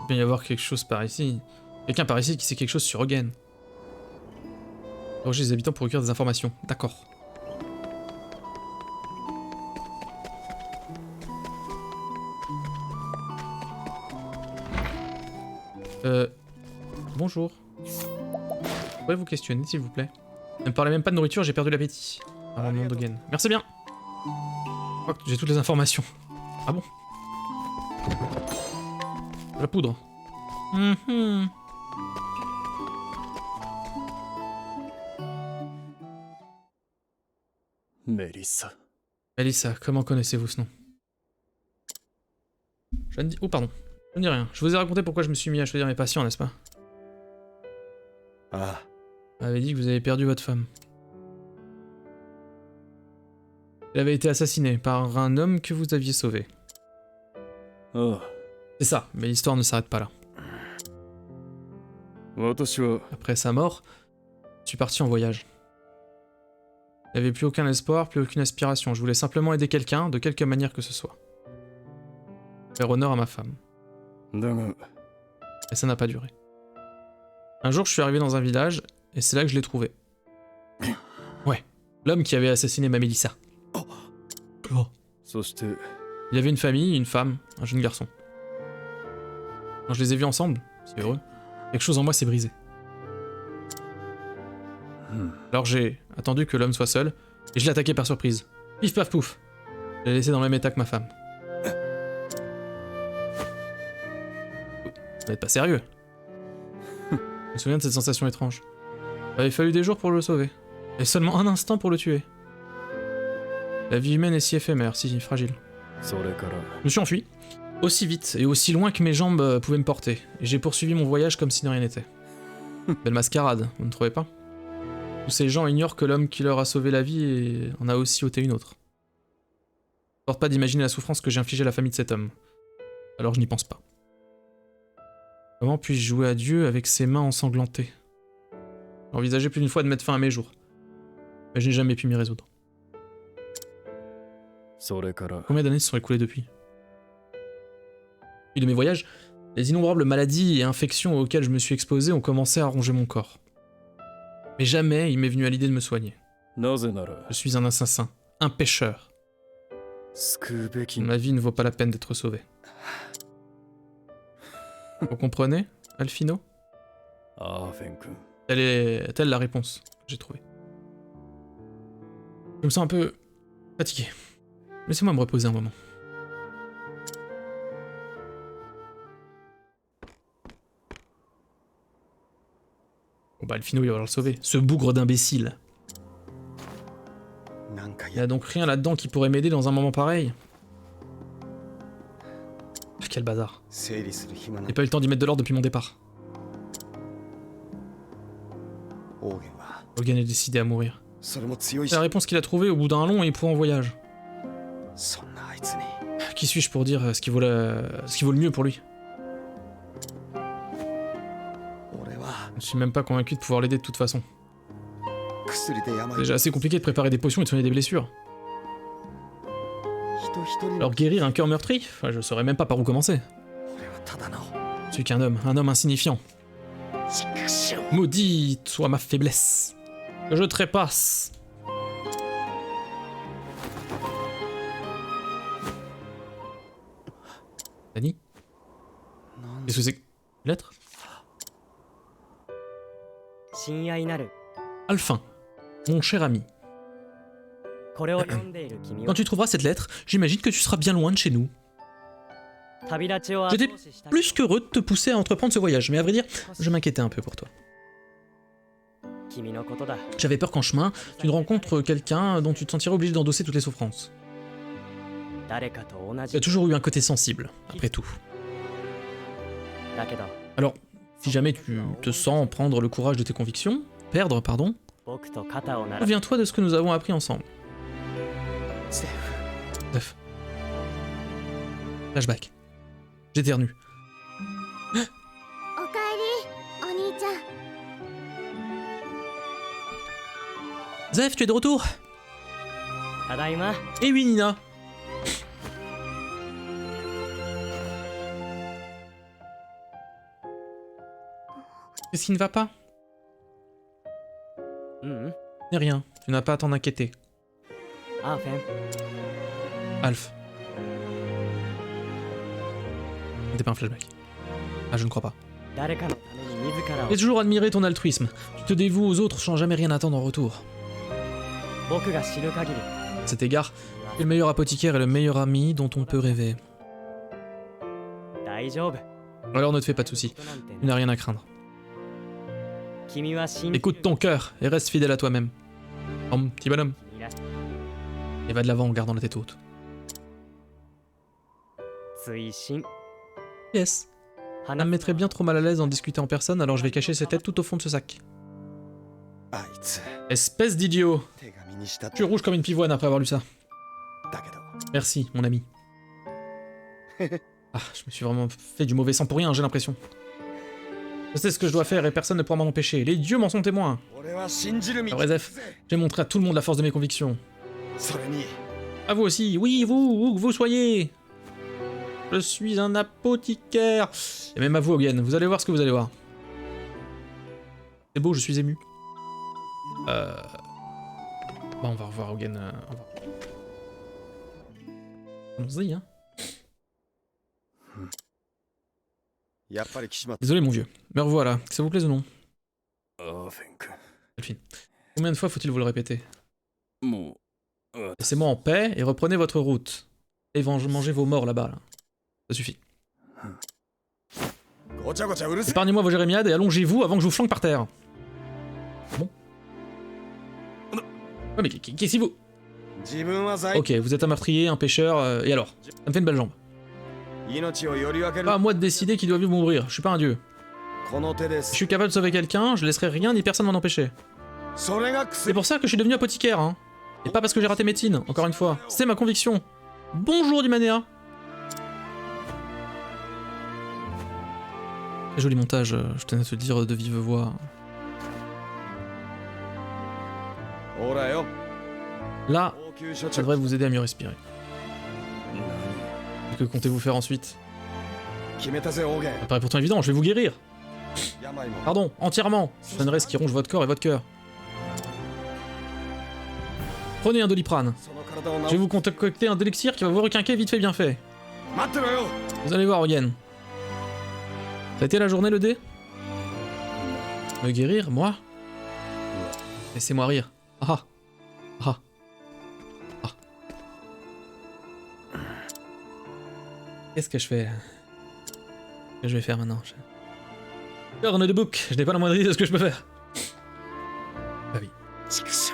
peut y avoir quelque chose par ici. Quelqu'un par ici qui sait quelque chose sur Hogen. Roger les habitants pour recueillir des informations. D'accord. Bonjour. Je pourrais vous questionner, s'il vous plaît? Ne me parlez même pas de nourriture, j'ai perdu l'appétit. Amendement d'Hogen. Merci bien. Je crois que j'ai toutes les informations. Ah bon? De la poudre. Mélissa. Melissa, comment connaissez-vous ce nom? Je ne dis... Oh pardon. Je ne dis rien. Je vous ai raconté pourquoi je me suis mis à choisir mes patients, n'est-ce pas? Ah, Vous m'avez dit que vous avez perdu votre femme. Elle avait été assassinée par un homme que vous aviez sauvé. あ C'est ça, mais l'histoire ne s'arrête pas là. あ。私は Après sa mort, je suis parti en voyage. Il n'y avait plus aucun espoir, plus aucune aspiration. Je voulais simplement aider quelqu'un, de quelque manière que ce soit. Faire honneur à ma femme. だが Et ça n'a pas duré. Un jour, je suis arrivé dans un village, et c'est là que je l'ai trouvé. Ouais, l'homme qui avait assassiné ma Mélissa. Oh. そして Il avait une famille, une femme, un jeune garçon. Quand je les ai vus ensemble, c'est heureux, quelque chose en moi s'est brisé. Alors j'ai attendu que l'homme soit seul, et je l'ai attaqué par surprise. Pif paf pouf. Je l'ai laissé dans le même état que ma femme. Vous n'êtes pas sérieux? Je me souviens de cette sensation étrange. Il avait fallu des jours pour le sauver, et seulement un instant pour le tuer. La vie humaine est si éphémère, si fragile. それから Je me suis enfui, aussi vite et aussi loin que mes jambes pouvaient me porter, et j'ai poursuivi mon voyage comme si de rien n'était. Belle mascarade, vous ne trouvez pas? Tous ces gens ignorent que l'homme qui leur a sauvé la vie en a aussi ôté une autre. Je ne porte pas d'imaginer la souffrance que j'ai infligée à la famille de cet homme. Alors je n'y pense pas. Comment puis-je jouer à Dieu avec ses mains ensanglantées? J'ai envisagé plus d'une fois de mettre fin à mes jours. Mais je n'ai jamais pu m'y résoudre. それから Combien d'années se sont écoulées depuis? Depuis de mes voyages, les innombrables maladies et infections auxquelles je me suis exposé ont commencé à ronger mon corps. Mais jamais il m'est venu à l'idée de me soigner. なぜなら Je suis un assassin, un pécheur. 救うべき Ma vie ne vaut pas la peine d'être sauvée. Vous comprenez, Alfino? アーフェン君 Telle la réponse que j'ai trouvée. Je me sens un peu fatigué. Laissez-moi me reposer un moment. Bon bah Alfino il va le sauver. Ce bougre d'imbécile. Il n'y a donc rien là-dedans qui pourrait m'aider dans un moment pareil. Quel bazar. J'ai pas eu le temps d'y mettre de l'ordre depuis mon départ. Hogan est décidé à mourir. C'est la réponse qu'il a trouvée au bout d'un long et éprouvant voyage. Qui suis-je pour dire ce qui vaut le mieux pour lui? Je ne suis même pas convaincu de pouvoir l'aider de toute façon. C'est déjà assez compliqué de préparer des potions et de soigner des blessures. Alors guérir un cœur meurtri, enfin, je saurais même pas par où commencer. Je suis qu'un homme, un homme insignifiant. Maudite soit ma faiblesse. Que je trépasse. Dani? Qu'est-ce que c'est que... Lettre? Alphin, mon cher ami. Quand tu trouveras cette lettre, j'imagine que tu seras bien loin de chez nous. J'étais plus qu'heureux de te pousser à entreprendre ce voyage, mais à vrai dire, je m'inquiétais un peu pour toi. J'avais peur qu'en chemin, tu ne rencontres quelqu'un dont tu te sentirais obligé d'endosser toutes les souffrances. Tu as toujours eu un côté sensible, après tout. Alors, si jamais tu te sens prendre le courage de tes convictions, pardon, souviens-toi de ce que nous avons appris ensemble. Bref. Flashback. J'éternue. Zef, tu es de retour? Eh oui, Nina. Qu'est-ce qui ne va pas? N'est rien, tu n'as pas à t'en inquiéter. Alf. C'était pas un flashback. Ah, je ne crois pas. J'ai toujours admiré ton altruisme. Tu te dévoues aux autres sans jamais rien attendre en retour. À cet égard, tu es le meilleur apothicaire et le meilleur ami dont on peut rêver. Alors ne te fais pas de soucis, tu n'as rien à craindre. Écoute ton cœur et reste fidèle à toi-même. Oh, petit bonhomme. Et va de l'avant en gardant la tête haute. Yes. Ça me mettrait bien trop mal à l'aise d'en discuter en personne, alors je vais cacher cette lettre tout au fond de ce sac. Espèce d'idiot. Tu es rouge comme une pivoine après avoir lu ça. Merci, mon ami. Ah, je me suis vraiment fait du mauvais sang pour rien, j'ai l'impression. Je sais ce que je dois faire et personne ne pourra m'en empêcher. Les dieux m'en sont témoins. Alors, Zef, j'ai montré à tout le monde la force de mes convictions. À vous aussi, oui, vous, où que vous soyez. Je suis un apothicaire. Et même à vous, Hogan, vous allez voir ce que vous allez voir. C'est beau, je suis ému. Bon, on va revoir Hogan. Allons-y, hein. Désolé, mon vieux. Me revoilà, que ça vous plaise ou non? Delphine, combien de fois faut-il vous le répéter? Laissez-moi en paix et reprenez votre route. Et mangez vos morts là-bas, là. Ça suffit. Épargnez-moi vos jérémiades et allongez-vous avant que je vous flanque par terre. Bon. Ouais, mais qu'est-ce que vous... Ok, vous êtes un meurtrier, un pêcheur, et alors? Ça me fait une belle jambe. Pas à moi de décider qui doit vivre ou mourir, je suis pas un dieu. Si je suis capable de sauver quelqu'un, je laisserai rien ni personne m'en empêcher. C'est pour ça que je suis devenu apothicaire, hein. Et pas parce que j'ai raté médecine, encore une fois. C'est ma conviction. Bonjour Dumanéa. Très joli montage, je tenais à te le dire de vive voix. ほらよ Là, 応急処置 ça devrait vous aider à mieux respirer. 何 Et que comptez-vous faire ensuite? 決めたぜオーゲン Ça paraît pourtant évident, je vais vous guérir. 病も Pardon, entièrement. Ce ne reste qui ronge votre corps et votre cœur. Prenez un Doliprane. その体を Je vais 治 vous concocter un élixir qui va vous requinquer vite fait bien fait. 待ってろよ Vous allez voir, Hogan. Ça a été la journée, le dé? Me guérir, moi? Laissez-moi rire. Ah ah. Ah. Qu'est-ce que je fais là? Qu'est-ce que je vais faire maintenant? Corne de bouc, je n'ai pas la moindre idée de ce que je peux faire. Ah oui. 畜生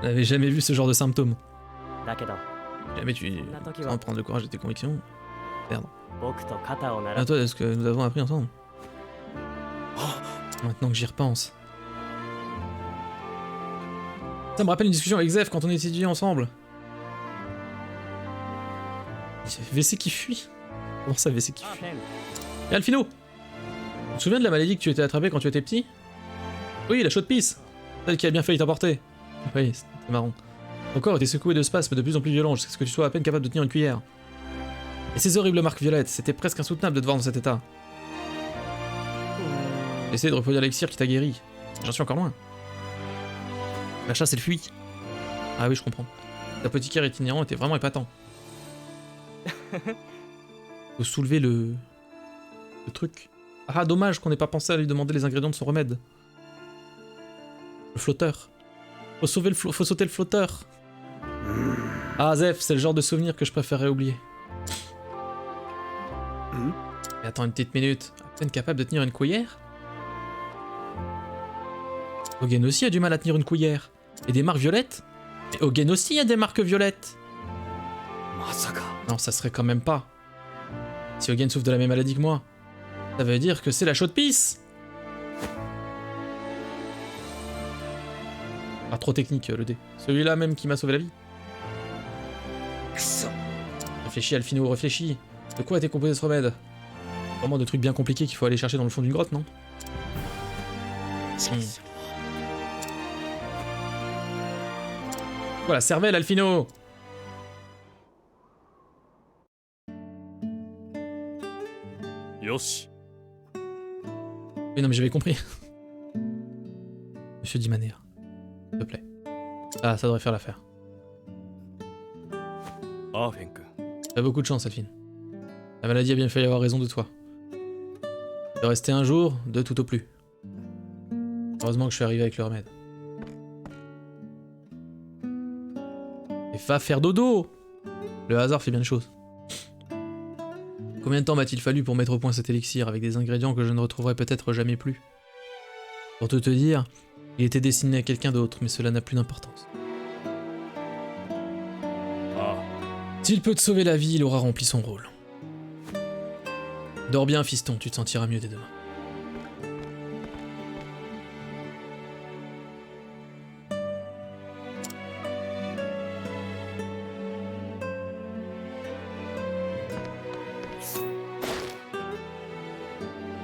Je n'avais jamais vu ce genre de symptômes. だけど Jamais tu... そんな時 sans は prendre le courage de tes convictions. 僕と肩を並 À べ toi de ce que nous avons appris ensemble. Maintenant que j'y repense. Ça me rappelle une discussion avec Zef quand on étudiait ensemble. VC qui fuit? Comment ça, VC qui あ fuit? ペン Et Alfino! Tu te souviens de la maladie que tu étais attrapé quand tu étais petit? Oui, la chaude pisse! Celle qui a bien failli t'emporter. Oui, c'était marrant. Ton corps était secoué de spasmes de plus en plus violents jusqu'à ce que tu sois à peine capable de tenir une cuillère. Et ces horribles marques violettes, c'était presque insoutenable de te voir dans cet état. Essaye de reproduire l'élixir qui t'a guéri. J'en suis encore loin. La chasse elle fuit. Ah oui, je comprends. L'apothicaire itinérant était vraiment épatant. Faut soulever le truc. Ah, dommage qu'on n'ait pas pensé à lui demander les ingrédients de son remède. Le flotteur. Faut sauter le flotteur. Ah, Zef, c'est le genre de souvenir que je préférerais oublier. Mais attends une petite minute. À peine capable de tenir une cuillère? Hogan aussi a du mal à tenir une cuillère. Et des marques violettes? Et Hogan aussi a des marques violettes. まさか Non, ça serait quand même pas. Si Hogan souffre de la même maladie que moi, ça veut dire que c'est la chaude pisse. Ah, trop technique le dé. Celui-là même qui m'a sauvé la vie. くそ Réfléchis, Alfino, réfléchis. De quoi était composé ce remède? Vraiment de trucs bien compliqués qu'il faut aller chercher dans le fond d'une grotte, non? Voilà, cervelle, Alfino! Yoshi Oui, non, mais j'avais compris. Monsieur Dimaner, s'il te plaît. Ah, ça devrait faire l'affaire. アーフェン君 T'as beaucoup de chance, Alphine. La maladie a bien failli avoir raison de toi. De rester un jour, deux tout au plus. Heureusement que je suis arrivé avec le remède. Et va faire dodo! Le hasard fait bien les choses. Combien de temps m'a-t-il fallu pour mettre au point cet élixir avec des ingrédients que je ne retrouverai peut-être jamais plus? Pour tout te dire, il était destiné à quelqu'un d'autre, mais cela n'a plus d'importance. あ S'il peut te sauver la vie, il aura rempli son rôle. Dors bien, fiston, tu te sentiras mieux dès demain.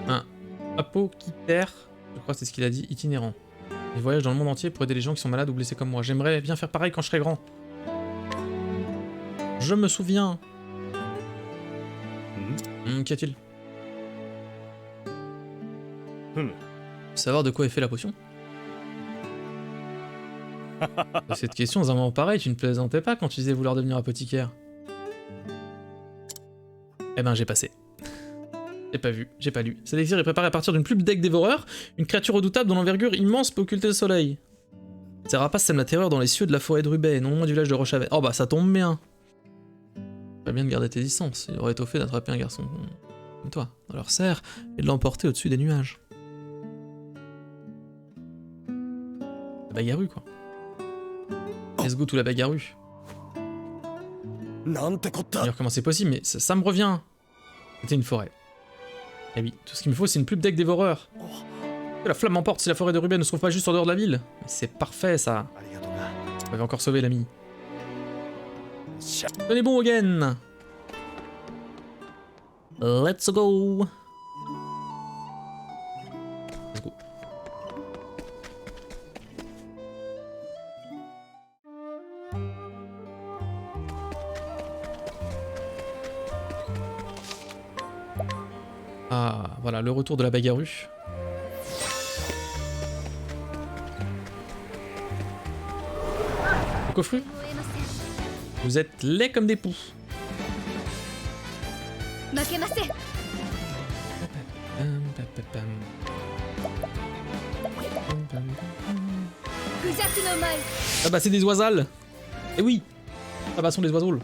Un apothicaire, je crois que c'est ce qu'il a dit, itinérant. Il voyage dans le monde entier pour aider les gens qui sont malades ou blessés comme moi. J'aimerais bien faire pareil quand je serai grand. Je me souviens. Qu'y a-t-il? Savoir de quoi est fait la potion? Cette question, dans un moment pareil, tu ne plaisantais pas quand tu disais vouloir devenir apothicaire. Eh ben, j'ai passé. J'ai pas vu, j'ai pas lu. Cet élixir est préparé à partir d'une plume d'aigle dévoreur, une créature redoutable dont l'envergure immense peut occulter le soleil. Ces rapaces sèment la terreur dans les cieux de la forêt de Rubet, non loin du village de Rochavet. Oh bah ça tombe bien. Pas bien de garder tes distances, il aurait étoffé d'attraper un garçon comme toi dans leur serre et de l'emporter au-dessus des nuages. La bagarre quoi. Let's go tout la bagarre. なんてこった D'ailleurs comment c'est possible, mais ça me revient. C'était une forêt. Eh oui, tout ce qu'il me faut c'est une plume d'aigle dévoreur. Que la flamme m'emporte si la forêt de Rubet ne se trouve pas juste en dehors de la ville. Mais c'est parfait ça. ありがとうな On m'avait encore sauvé l'ami. しゃ Tenez bon again. Let's go. Let's go. Ah, voilà, le retour de la bagarrue. Le coffre. Vous êtes laids comme des poux. Ah bah c'est des oisals. Eh oui. Ah bah sont des oiseaux.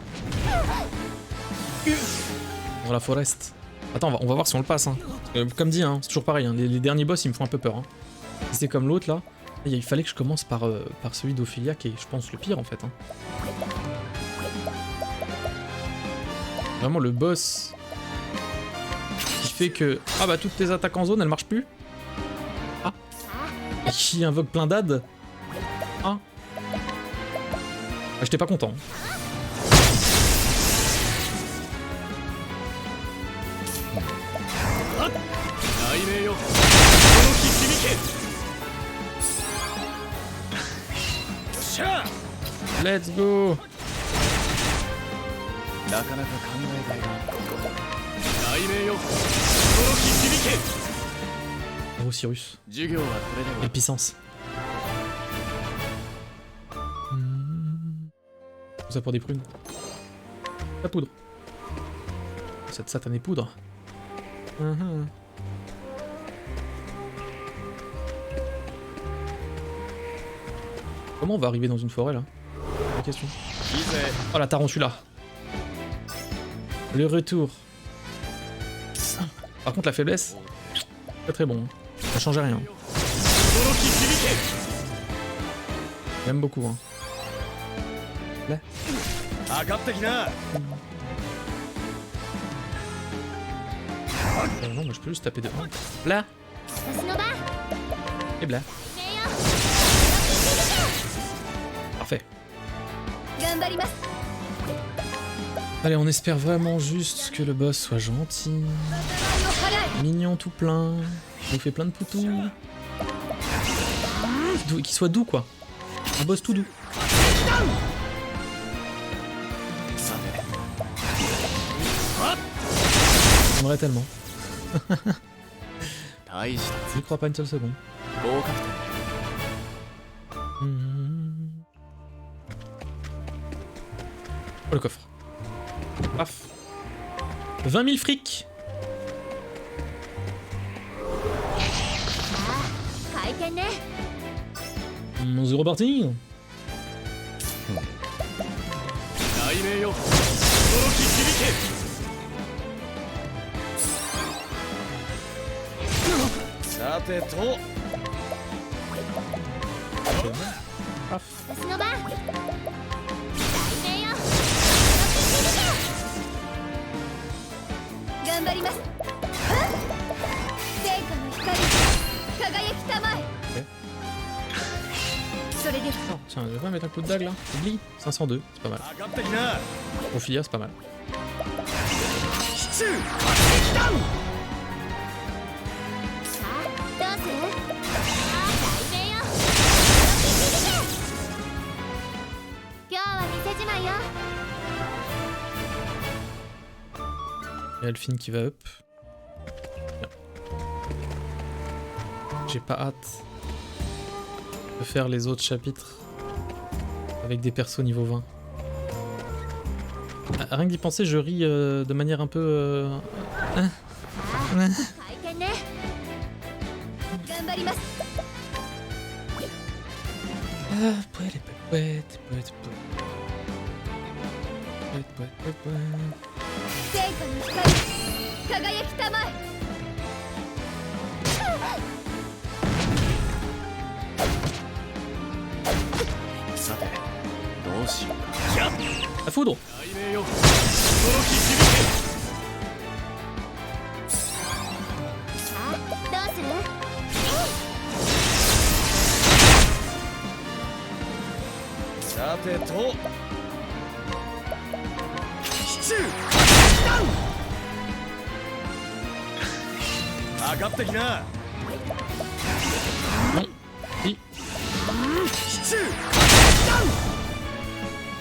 Dans la forest. Attends, on va voir si on le passe. Hein. Comme dit, hein, c'est toujours pareil. Hein, les derniers boss, ils me font un peu peur. Hein. Si c'est comme l'autre là. Il fallait que je commence par celui d'Ophélia qui est, je pense, le pire en fait. Hein. Vraiment le boss qui fait que... Ah bah toutes tes attaques en zone, elles marchent plus. Ah. Et qui invoque plein d'ad. Ah. J'étais pas content. Let's go. Oh Cyrus. Quelle puissance. Tout ça pour des prunes. La poudre. Cette satanée poudre. Comment on va arriver dans une forêt là? La question. Oh la tarentula. Le retour. Par contre la faiblesse, très très bon. Ça changeait rien. J'aime beaucoup. Hein. Là. Non, moi je peux juste taper de 1. Là. Et bla. Parfait. Allez, on espère vraiment juste que le boss soit gentil. Mignon tout plein. Il nous fait plein de poutous. Qu'il soit doux quoi. Un boss tout doux. J'aimerais tellement. Je crois pas une seule seconde. Oh le coffre. Paf. 20 000 frics. On se repartit. Paf. Oh, tiens, je vais pas mettre un coup de dague là. Oublie. 502, c'est pas mal. Ophélia, c'est pas mal. Il y a Elfine qui va up. J'ai pas hâte de faire les autres chapitres avec des persos niveau 20. Rien que d'y penser, je ris de manière un peu... La foudre.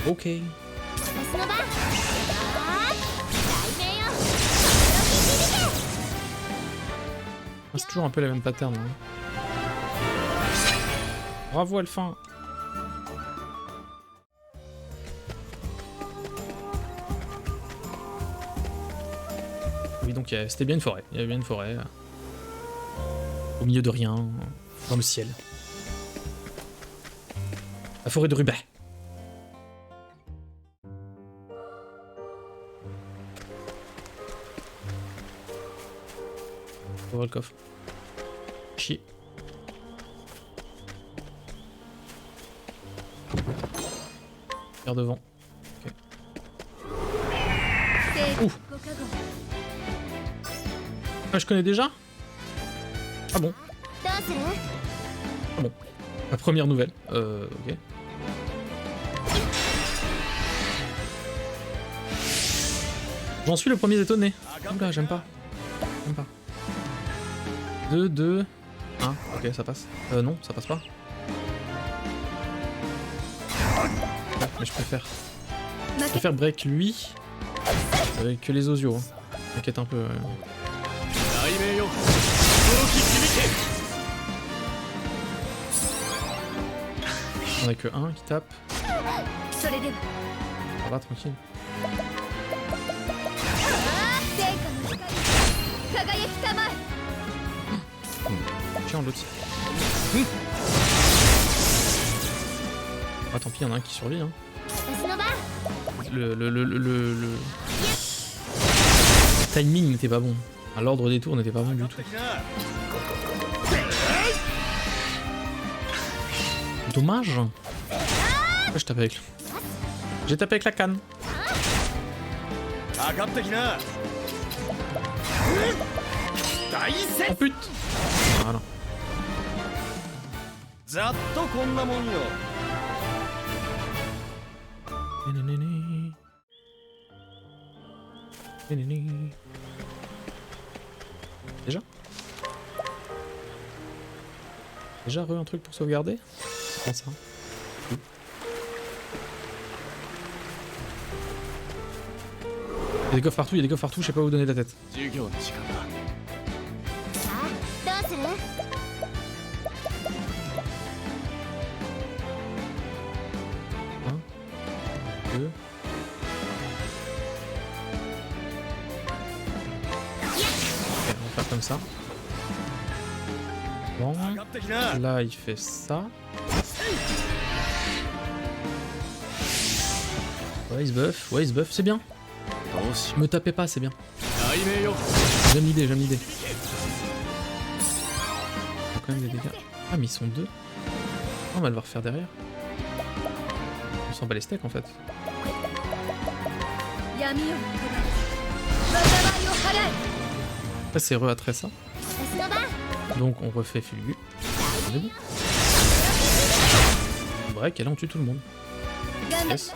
Ok. C'est toujours un peu la même pattern. Hein. Bravo Alphin. Oui, donc c'était bien une forêt. Il y avait bien une forêt. Au milieu de rien, dans le ciel. La forêt de Rubat. On va voir le coffre. Chier. Vers devant. Ok. Ouh. Ah, je connais déjà? Ah bon? Ah bon. La première nouvelle. Ok. J'en suis le premier étonné. Oula, j'aime pas. J'aime pas. 2, 2, 1. Ok, ça passe. Non, ça passe pas. Ouais, mais je préfère. Je préfère break lui avec les osios. Hein. T'inquiète un peu. On a que un qui tape. Ça va, tranquille. Tiens, l'autre. Ah, tant pis, il y en a un qui survit. Hein. Le timing n'était pas bon. L'ordre des tours n'était pas bon du tout. Dommage. Pourquoi je tape avec... J'ai tapé avec la canne. Oh pute. Voilà. Déjà un truc pour sauvegarder? C'est pas ça. Il y a des coffres partout, je sais pas où vous donner la tête. 2. Ok, on va faire comme ça. Bon. Là, il fait ça. Ouais, il se buff, c'est bien. Me tapez pas, c'est bien. J'aime l'idée, Il y a quand même des dégâts. Ah, mais ils sont deux. On va le refaire derrière. On s'en bat les steaks en fait. Après, c'est re-attrait ça. Donc, on refait Fulgu. Break, et là, on tue tout le monde. Yes.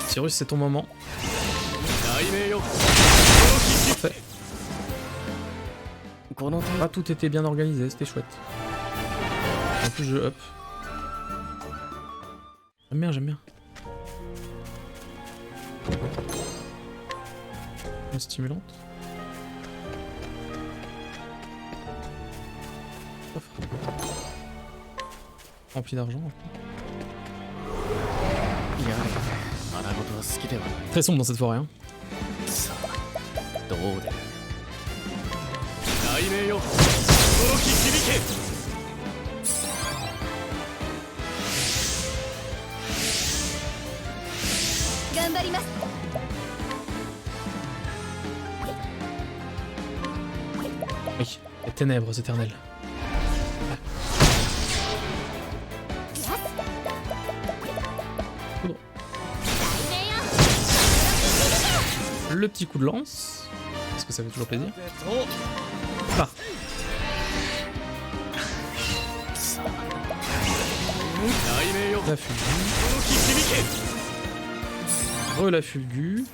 Cyrus, c'est ton moment. Parfait. Ah, tout était bien organisé, c'était chouette. En plus, je up. J'aime bien. Une stimulante. Coffre. Rempli d'argent. Très sombre dans cette forêt. Hein. Oui, les ténèbres éternelles. Le petit coup de lance, parce que ça fait toujours plaisir. Ah. La fulgu. La fulgu.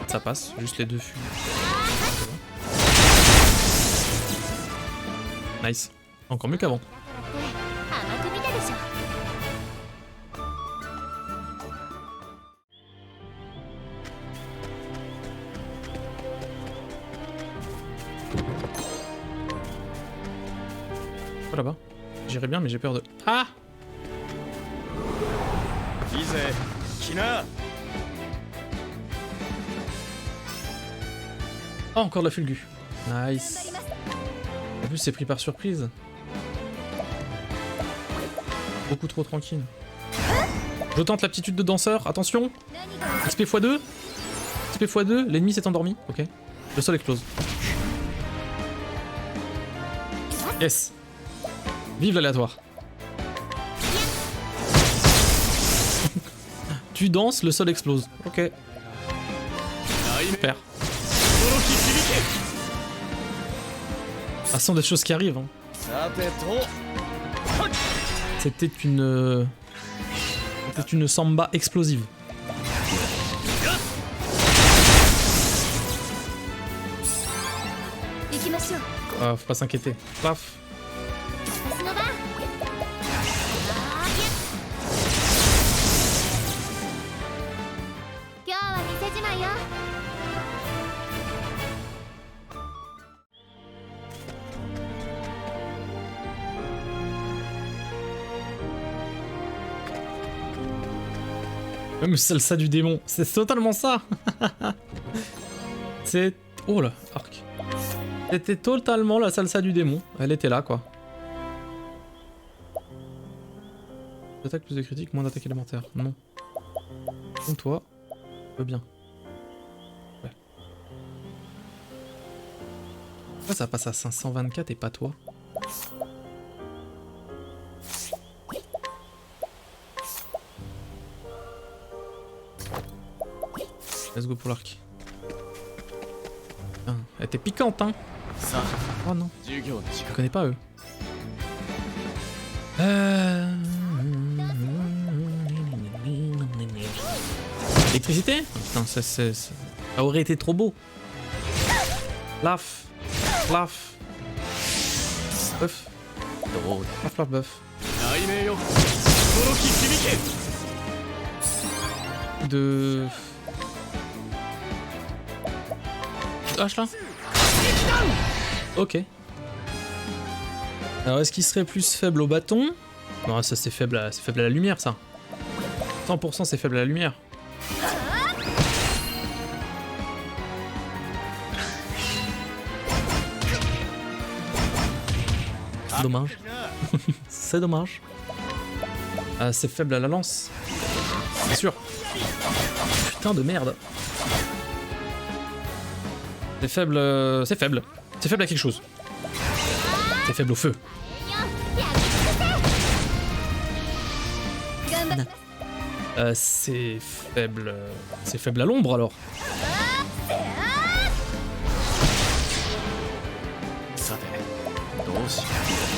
Ça passe, juste les deux fulgus. Nice. Encore mieux qu'avant. Quoi là-bas? J'irais bien, mais j'ai peur de... Ah! Oh, encore de la fulgu. Nice. En plus, c'est pris par surprise. Beaucoup trop tranquille. Je tente l'aptitude de danseur. Attention. XP x2. XP x2. L'ennemi s'est endormi. Ok. Le sol explose. Yes. Vive l'aléatoire. Tu danses, le sol explose. Ok. Super. Ah, ce sont des choses qui arrivent. Hein. C'était une samba explosive. Faut pas s'inquiéter. Paf. Même salsa du démon, c'est totalement ça. C'est... Oh là, arc. C'était totalement la salsa du démon. Elle était là, quoi. Attaque plus de critiques, moins d'attaque élémentaire. Non. Comme toi, je veux bien. Ouais. Pourquoi ça passe à 524 et pas toi? Let's go pour l'arc. Ah, elle était piquante, hein. Oh non. Je connais pas eux. Électricité? Putain, ça aurait été trop beau. Plaf. Plaf. Buff. Plaf, plaf, buff. De... H là? Ok. Alors est-ce qu'il serait plus faible au bâton? Non, ça c'est faible à la lumière, ça. 100% c'est faible à la lumière. Dommage. C'est dommage. C'est faible à la lance. C'est sûr. Putain de merde. C'est faible, c'est faible. C'est faible à quelque chose. C'est faible au feu. C'est faible... C'est faible à l'ombre alors.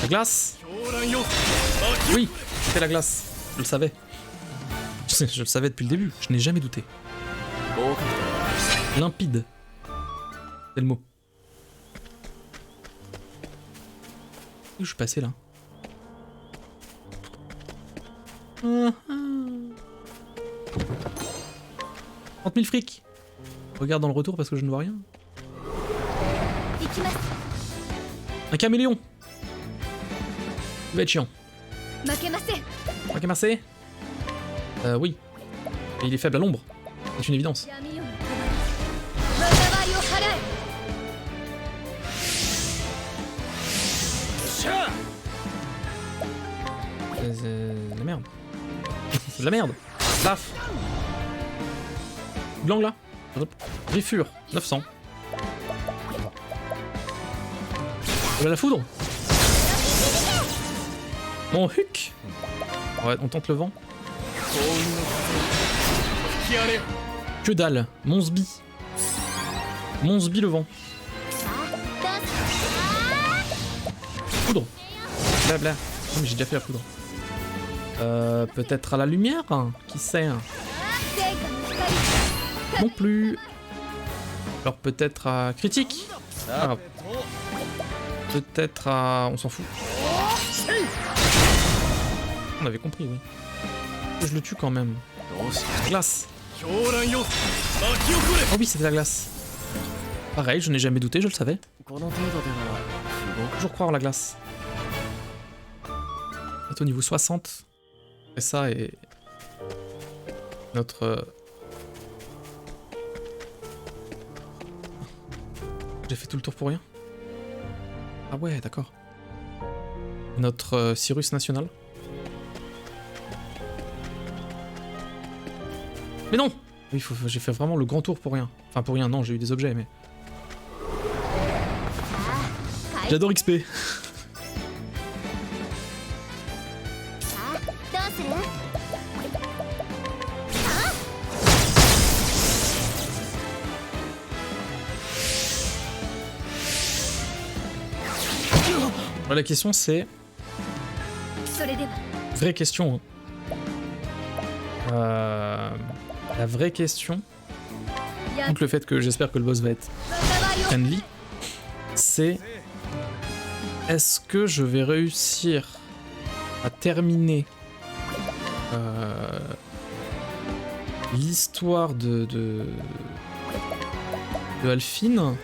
La glace? Oui, c'est la glace. Je le savais. Je le savais depuis le début. Je n'ai jamais douté. Limpide. C'est le mot. Où je suis passé là? 30 000 fric. Regarde dans le retour parce que je ne vois rien. Un caméléon. Il va être chiant. Makemase. Oui. Et il est faible à l'ombre. C'est une évidence. La merde. C'est de la merde. Paf. Blanc là. Griffure. 900. Voilà la foudre. Mon huc. Ouais, on tente le vent. Que dalle. Monsby. Monsby le vent. Foudre. Blabla. Oh, mais j'ai déjà fait la foudre. Peut-être à la lumière? Qui sait? Non plus. Alors peut-être à critique? Ah. Peut-être à... On s'en fout. On avait compris, oui. Je le tue quand même. Glace. Oh oui, c'était la glace. Pareil, je n'ai jamais douté, je le savais. Toujours croire en la glace. Bientôt niveau 60. Et ça et notre... J'ai fait tout le tour pour rien. Ah ouais, d'accord. Notre Cyrus national. Mais non! Oui, j'ai fait vraiment le grand tour pour rien. Enfin pour rien, non, j'ai eu des objets, mais... J'adore XP. La question c'est... Vraie question. La vraie question, donc le fait que j'espère que le boss va être friendly, c'est... Est-ce que je vais réussir à terminer l'histoire de Alphine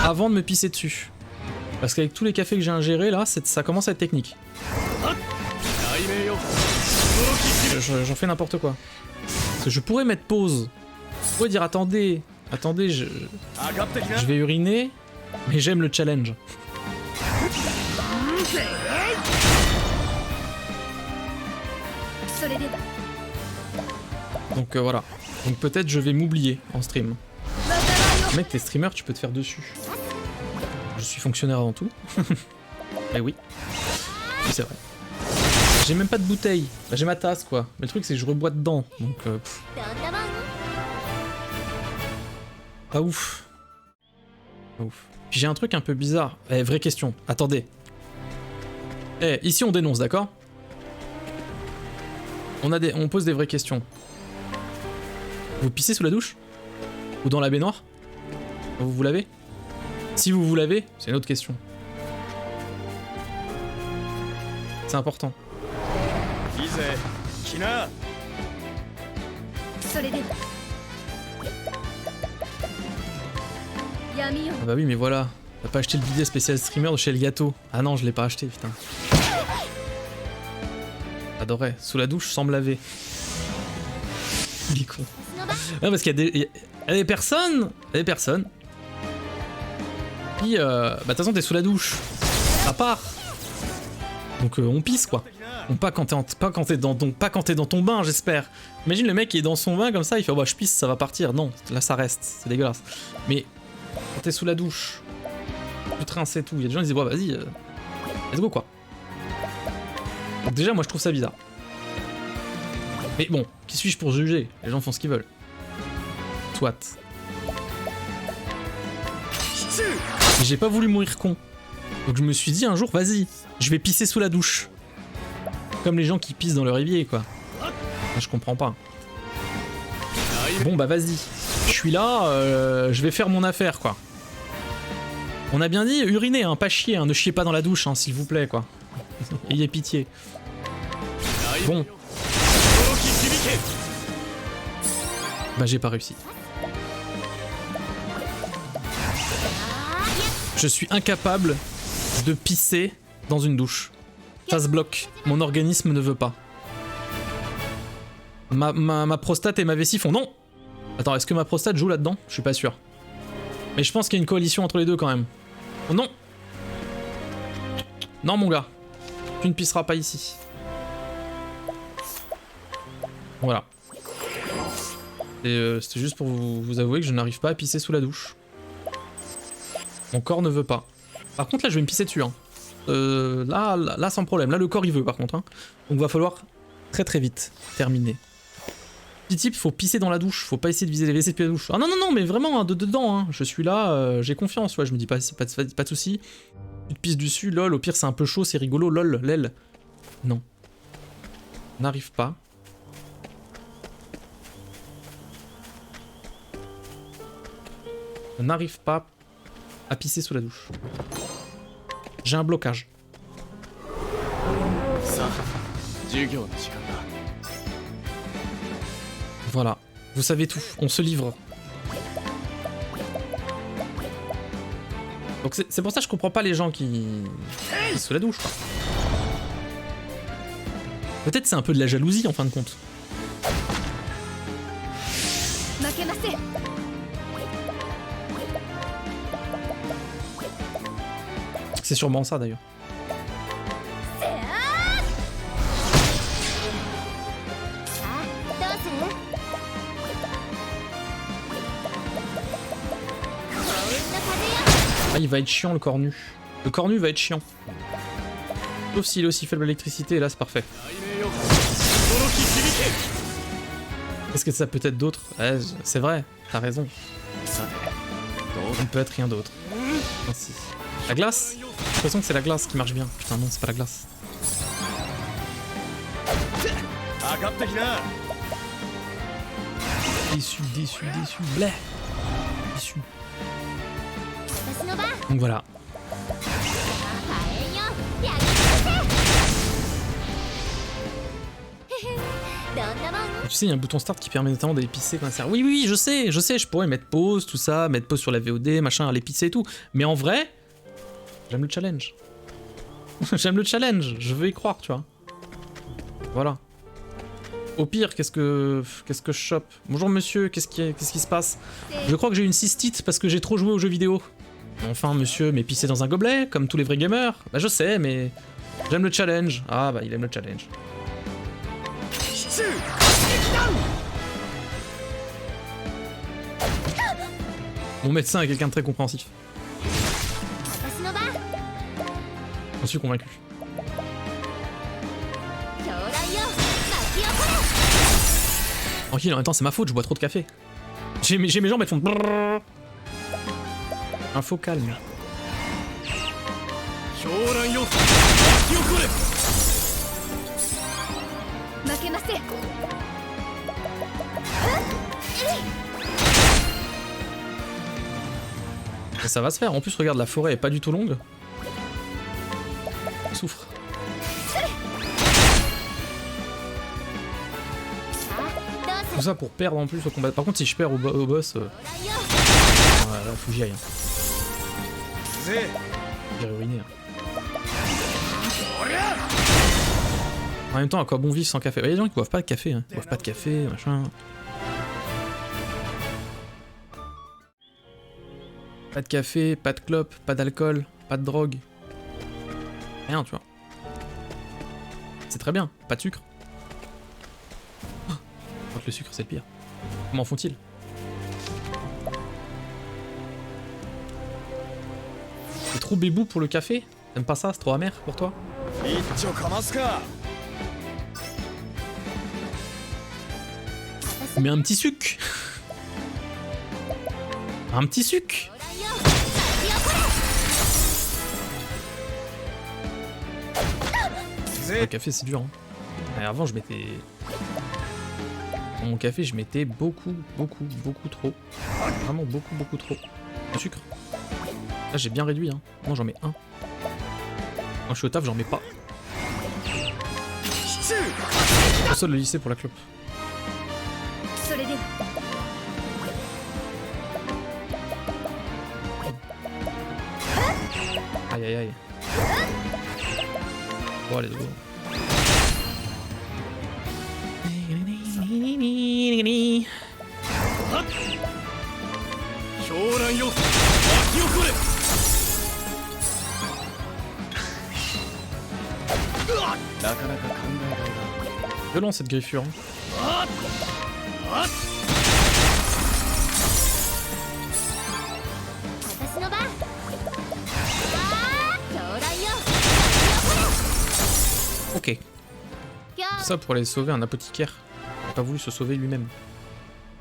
avant de me pisser dessus? Parce qu'avec tous les cafés que j'ai ingérés là, ça commence à être technique. J'en fais n'importe quoi. Parce que je pourrais mettre pause. Je pourrais dire attendez, je vais uriner, mais j'aime le challenge. Donc voilà. Donc peut-être je vais m'oublier en stream. Mec, t'es streamer, tu peux te faire dessus. Je suis fonctionnaire avant tout. Eh oui. Oui, c'est vrai. J'ai même pas de bouteille. Bah, j'ai ma tasse, quoi. Mais le truc, c'est que je rebois dedans. Donc, pas ouf. Pas ouf. Puis j'ai un truc un peu bizarre. Eh, vraie question. Attendez. Eh, ici, on dénonce, d'accord? On pose des vraies questions. Vous pissez sous la douche? Ou dans la baignoire? Vous vous lavez? Si vous vous lavez, c'est une autre question. C'est important. Ah bah oui, mais voilà. T'as pas acheté le bidet spécial streamer de chez Elgato. Ah non, je l'ai pas acheté, putain. J'adorais. Sous la douche sans me laver. Il est con. Non, parce qu'il y a des personnes. Puis, bah de toute façon, t'es sous la douche. À part. Donc on pisse quoi. Donc pas quand t'es dans ton bain, j'espère. Imagine le mec qui est dans son bain comme ça, il fait oh bah je pisse, ça va partir. Non, là ça reste, c'est dégueulasse. Mais quand t'es sous la douche, tu te rinces et tout, il y a des gens qui disent bah vas-y, let's go quoi. Donc déjà moi je trouve ça bizarre. Mais bon, qui suis-je pour juger? Les gens font ce qu'ils veulent. Soit. Mais j'ai pas voulu mourir con. Donc je me suis dit un jour, vas-y, je vais pisser sous la douche. Comme les gens qui pissent dans leur évier, quoi. Je comprends pas. Bon bah vas-y, je suis là, je vais faire mon affaire, quoi. On a bien dit uriner, hein, pas chier, hein, ne chiez pas dans la douche, hein, s'il vous plaît, quoi. Ayez pitié. Bon. Bah j'ai pas réussi. Je suis incapable de pisser dans une douche. Ça se bloque. Mon organisme ne veut pas. Ma prostate et ma vessie font non. Attends, est-ce que ma prostate joue là-dedans? Je suis pas sûr. Mais je pense qu'il y a une coalition entre les deux quand même. Oh non. Non mon gars. Tu ne pisseras pas ici. Voilà. Et c'était juste pour vous avouer que je n'arrive pas à pisser sous la douche. Mon corps ne veut pas. Par contre là je vais me pisser dessus hein. Là sans problème. Là le corps il veut par contre hein. Donc va falloir très très vite terminer. Petit type, faut pisser dans la douche, faut pas essayer de viser les WC depuis la douche. Ah non non non mais vraiment hein, dedans hein. Je suis là, j'ai confiance, ouais, je me dis pas de soucis. Tu te pisses dessus, lol, au pire c'est un peu chaud, c'est rigolo, lol, lel. Non. N'arrive pas. N'arrive pas à pisser sous la douche. J'ai un blocage. Voilà, vous savez tout, on se livre. Donc c'est pour ça que je comprends pas les gens qui se la douche, quoi. Peut-être c'est un peu de la jalousie en fin de compte. C'est sûrement ça d'ailleurs. Ah, il va être chiant le cornu. Le cornu va être chiant. Sauf s'il est aussi faible à l'électricité, et là c'est parfait. Est-ce que ça peut être d'autre? Ouais, c'est vrai, t'as raison. Ça ne peut être rien d'autre. Ainsi. La glace? J'ai l'impression que c'est la glace qui marche bien. Putain non, c'est pas la glace. Déçu, déçu, déçu. Bleh. Déçu. Donc voilà. Tu sais, il y a un bouton start qui permet notamment d'aller pisser quand ça. Oui, oui, je sais, je pourrais mettre pause, tout ça, mettre pause sur la VOD, machin, aller pisser et tout. Mais en vrai, j'aime le challenge. J'aime le challenge, je veux y croire, tu vois. Voilà. Au pire, qu'est-ce que je chope? Bonjour monsieur, qu'est-ce qui se passe? Je crois que j'ai une cystite parce que j'ai trop joué aux jeux vidéo. Enfin monsieur, mais pisser dans un gobelet, comme tous les vrais gamers? Bah je sais, mais j'aime le challenge. Ah bah il aime le challenge. Mon médecin est quelqu'un de très compréhensif. J'en suis convaincu. Tranquille, en même temps c'est ma faute, je bois trop de café. J'ai mes jambes, elles font brrrr. Un faux calme. Et ça va se faire, en plus regarde, la forêt est pas du tout longue. On souffre. Tout ça pour perdre en plus au combat. Par contre si je perds au boss... là faut que j'y aille. J'ai ruiné. En même temps, à quoi bon vivre sans café? Il y a des gens qui boivent pas de café, hein. Ils boivent pas de café, machin. Pas de café, pas de clope, pas d'alcool, pas de drogue. Rien, tu vois. C'est très bien, pas de sucre. Oh, le sucre, c'est le pire. Comment font-ils? C'est trop bébou pour le café? T'aimes pas ça? C'est trop amer pour toi? Mais un petit sucre. Un petit sucre. Le café c'est dur. Hein. Et avant je mettais... Dans mon café je mettais beaucoup trop. Vraiment beaucoup trop. De sucre. Là j'ai bien réduit. Hein. Moi j'en mets un. Quand je suis au taf j'en mets pas. Je sors de le lycée pour la clope. Aïe aïe aïe. Oh allez go. Violent cette griffure. Hein. Ok. Ça pour aller sauver un apothicaire. Il n'a pas voulu se sauver lui-même.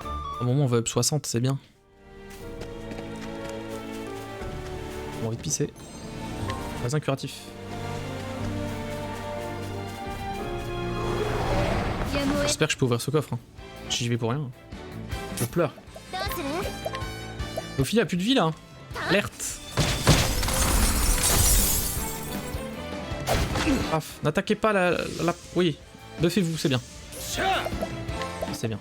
À un moment on va up 60, c'est bien. J'ai envie de pisser. Raisin curatif. J'espère que je peux ouvrir ce coffre. Hein. J'y vais pour rien. Je pleure. Ophélie a plus de vie là. Alerte. Paf. N'attaquez pas la... Oui. Buffez-vous, c'est bien. C'est bien.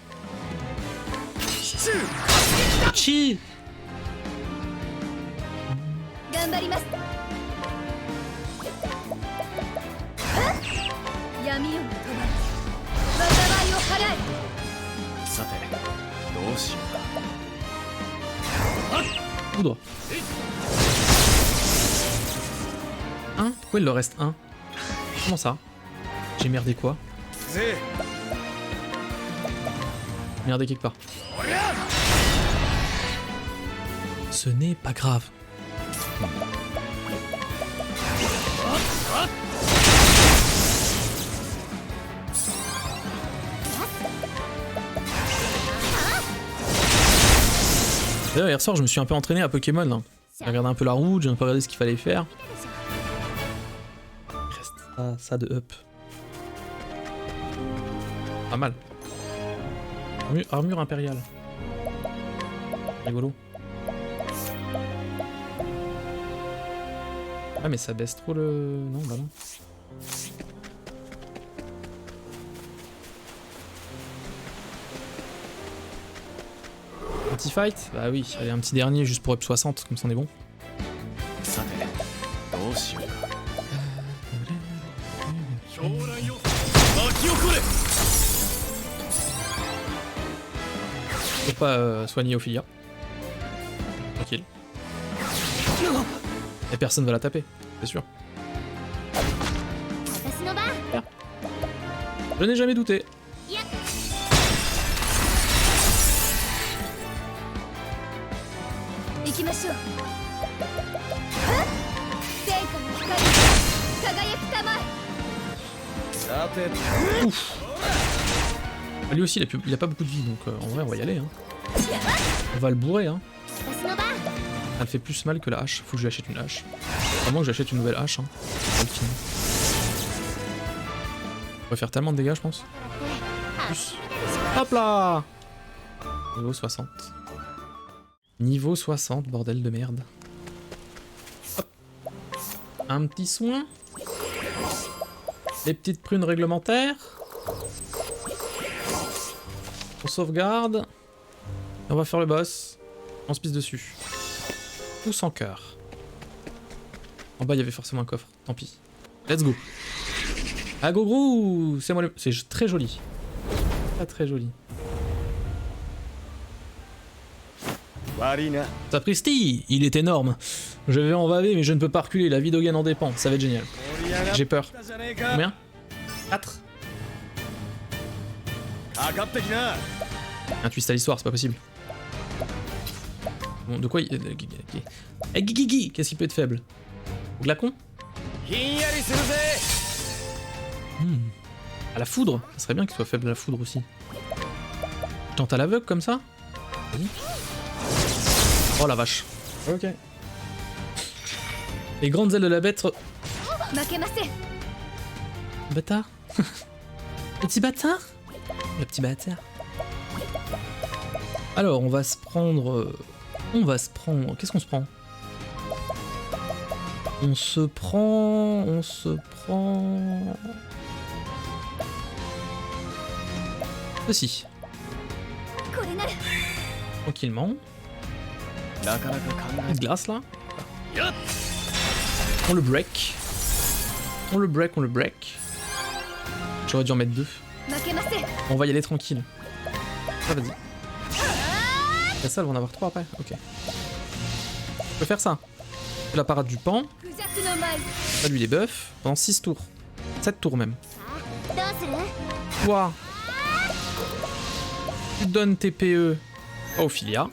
頑張ります闇夜が止まる災いを払えさてどうしよう Poudre. Un? Pourquoi il leur reste un? Comment ça? J'ai merdé quoi? Merdé quelque part. Ce n'est pas grave. D'ailleurs, hier soir, je me suis un peu entraîné à Pokémon. Hein. J'ai regardé un peu la route, j'ai un peu regardé ce qu'il fallait faire. Il reste ça de up. Pas mal. Armure impériale. Rigolo. Ah mais ça baisse trop le... Non, bah non. Petit fight? Bah oui, allez un petit dernier juste pour up 60, comme ça on est bon. さてどうしようか狂乱よ巻き起これ Faut pas soigner Ophilia. Tranquille. Et personne va la taper, c'est sûr. 私の番 Je n'ai jamais douté. 行きましょう天下の光輝く玉さて Ouf. Lui aussi il a pas beaucoup de vie donc en vrai on va y aller. Hein. On va le bourrer. Hein. 私の番 Elle fait plus mal que la hache, faut que je lui achète une hache. À moins que j'achète une nouvelle hache. Hein. On va le finir. On va faire tellement de dégâts je pense. Plus. Hop là. Niveau 60. Niveau 60, bordel de merde. Hop. Un petit soin. Les petites prunes réglementaires. On sauvegarde. Et on va faire le boss. On se pisse dessus. Ou sans cœur. En bas il y avait forcément un coffre, tant pis. Let's go. Ah go gros. C'est moi le... C'est très joli. Pas très joli. Sapristi, il est énorme. Je vais en baver mais je ne peux pas reculer, la vie d'Hogan en dépend, ça va être génial. J'ai peur. Combien 4. Un twist à l'histoire, c'est pas possible. Bon, de quoi il... Eh, Guigui, qu'est-ce qui peut être faible? Glacon? À la foudre? Ça serait bien qu'il soit faible à la foudre aussi. Je tente à l'aveugle comme ça? Vas-y. Oh la vache. Ok. Les grandes ailes de la bête... Bâtard. Petit bâtard. Le petit bâtard. Alors, on va se prendre... Qu'est-ce qu'on se prend? On se prend... Ceci. Tranquillement. Une glace là. On le break. On le break. J'aurais dû en mettre 2. On va y aller tranquille. Ah, vas-y. La salle va en avoir 3 après. Ok. Je peux faire ça. La parade du pan. Ça lui les buffs. Pendant 6 tours. 7 tours même. Toi. Tu donnes TPE à Ophilia.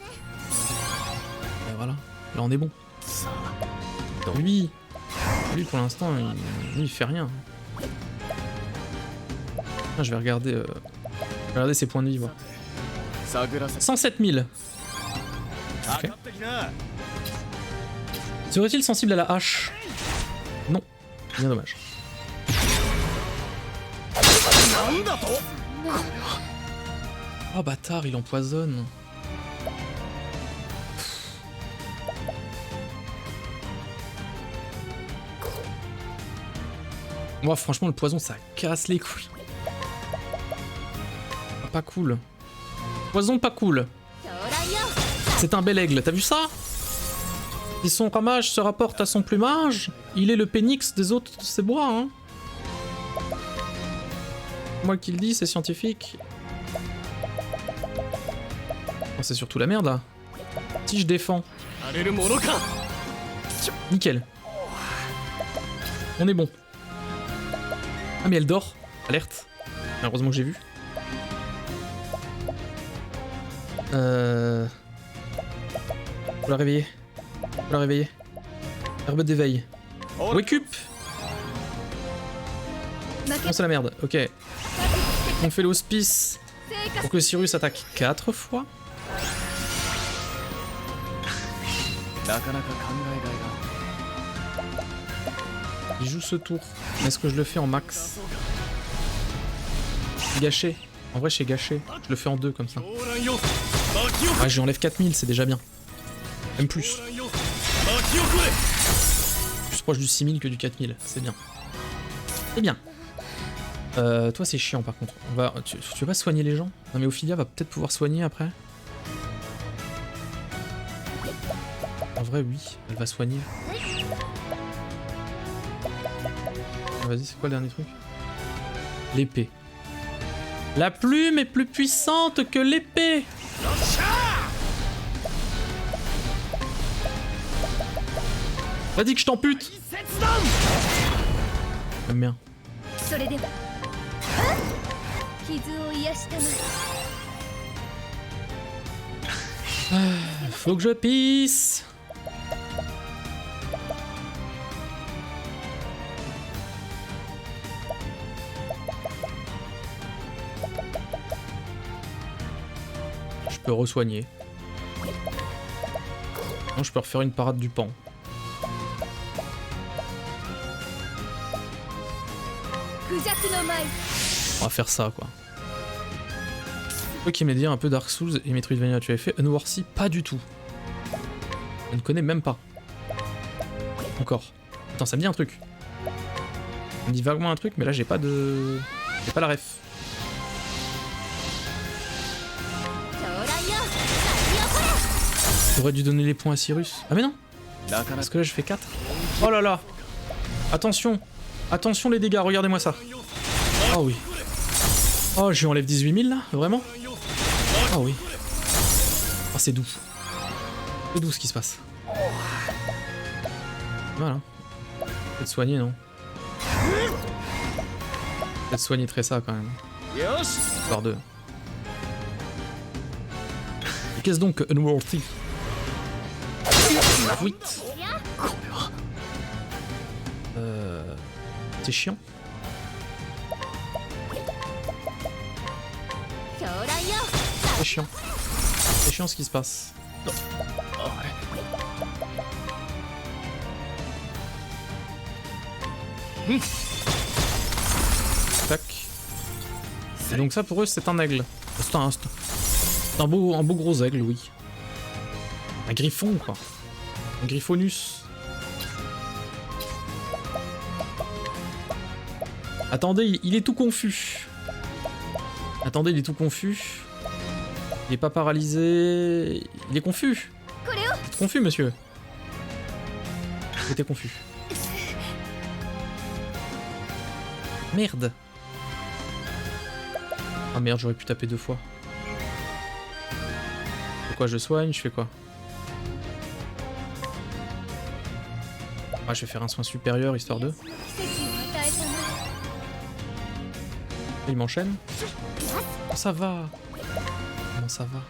Et voilà. Là on est bon. Lui pour l'instant il fait rien. Ah, je vais regarder ses points de vie. Voir. 107 000. Okay. Serait-il sensible à la hache? Non. Bien dommage. Oh bâtard, il empoisonne. Moi franchement le poison ça casse les couilles. Pas cool. Poison pas cool. C'est un bel aigle, t'as vu ça? Si son ramage se rapporte à son plumage, il est le pénix des autres de ces bois, hein. Moi qui le dis, c'est scientifique. Oh, c'est surtout la merde là. Si je défends. Nickel. On est bon. Ah mais elle dort. Alerte. Heureusement que j'ai vu. Faut la réveiller. Faut la réveiller. Herbe d'éveil. Wake up. Non, c'est la merde. Ok. On fait l'hospice pour que Cyrus attaque 4 fois. Il joue ce tour. Mais est-ce que je le fais en max? Gâché. En vrai, j'ai gâché. Je le fais en 2 comme ça. Ah, j'y enlève 4000, c'est déjà bien. Même plus. Plus proche du 6000 que du 4000. C'est bien. C'est bien. Toi, c'est chiant par contre. Tu veux pas soigner les gens? Non, mais Ophilia va peut-être pouvoir soigner après. En vrai, oui. Elle va soigner. Vas-y, c'est quoi le dernier truc? L'épée. La plume est plus puissante que l'épée. Vas-y que je t'ampute. J'aime bien. Faut que je pisse. Je peux re-soigner. Non, je peux refaire une parade du pan. On va faire ça, quoi. Toi qui m'aides dire un peu Dark Souls et Metroidvania, tu avais fait Unworthy? Pas du tout. Je ne connais même pas. Encore. Attends, ça me dit un truc. Ça me dit vaguement un truc, mais là j'ai pas de... J'ai pas la ref. J'aurais dû donner les points à Cyrus. Ah mais non. Parce que là je fais 4. Oh là là. Attention. Attention les dégâts, regardez-moi ça. Oh oui. Oh, je lui enlève 18 000 là, vraiment? Oh oui. Oh, c'est doux. C'est doux ce qui se passe. Voilà. Peut-être soigner, non? Peut-être soigner très ça quand même. Par 2. Qu'est-ce donc Unworthy? 8. C'est chiant. C'est chiant. C'est chiant ce qui se passe. Tac. Et donc ça pour eux c'est un aigle. C'est un beau gros aigle, oui. Un griffon quoi. Un griffonus. Attendez, il est tout confus. Attendez, il est tout confus. Il est pas paralysé. Il est confus. Il est confus, monsieur. Il était confus. Merde. Ah merde, j'aurais pu taper 2 fois. Pourquoi je soigne? Je fais quoi? Ah, je vais faire un soin supérieur, histoire de... Il m'enchaîne. Oh, ça va. Comment ça va?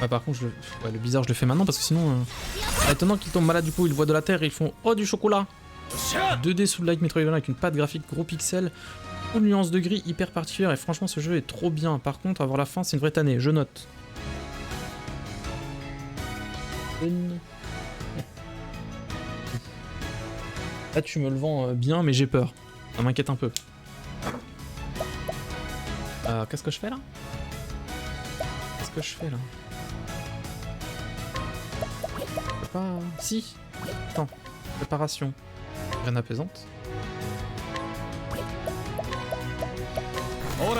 Ouais, par contre, ouais, le bizarre, je le fais maintenant parce que sinon... Étonnant qu'ils tombent malades, du coup, ils voient de la terre et ils font « Oh, du chocolat !» 2D sous like Metroidvania avec une patte graphique gros pixels, une nuance de gris hyper particulière et franchement, ce jeu est trop bien. Par contre, avoir la fin, c'est une vraie tannée. Je note. Là, tu me le vends bien, mais j'ai peur. Ça m'inquiète un peu. Qu'est-ce que je fais là? Qu'est-ce que je fais là? Je peux pas... Si. Attends. Préparation. Graine apaisante. Hop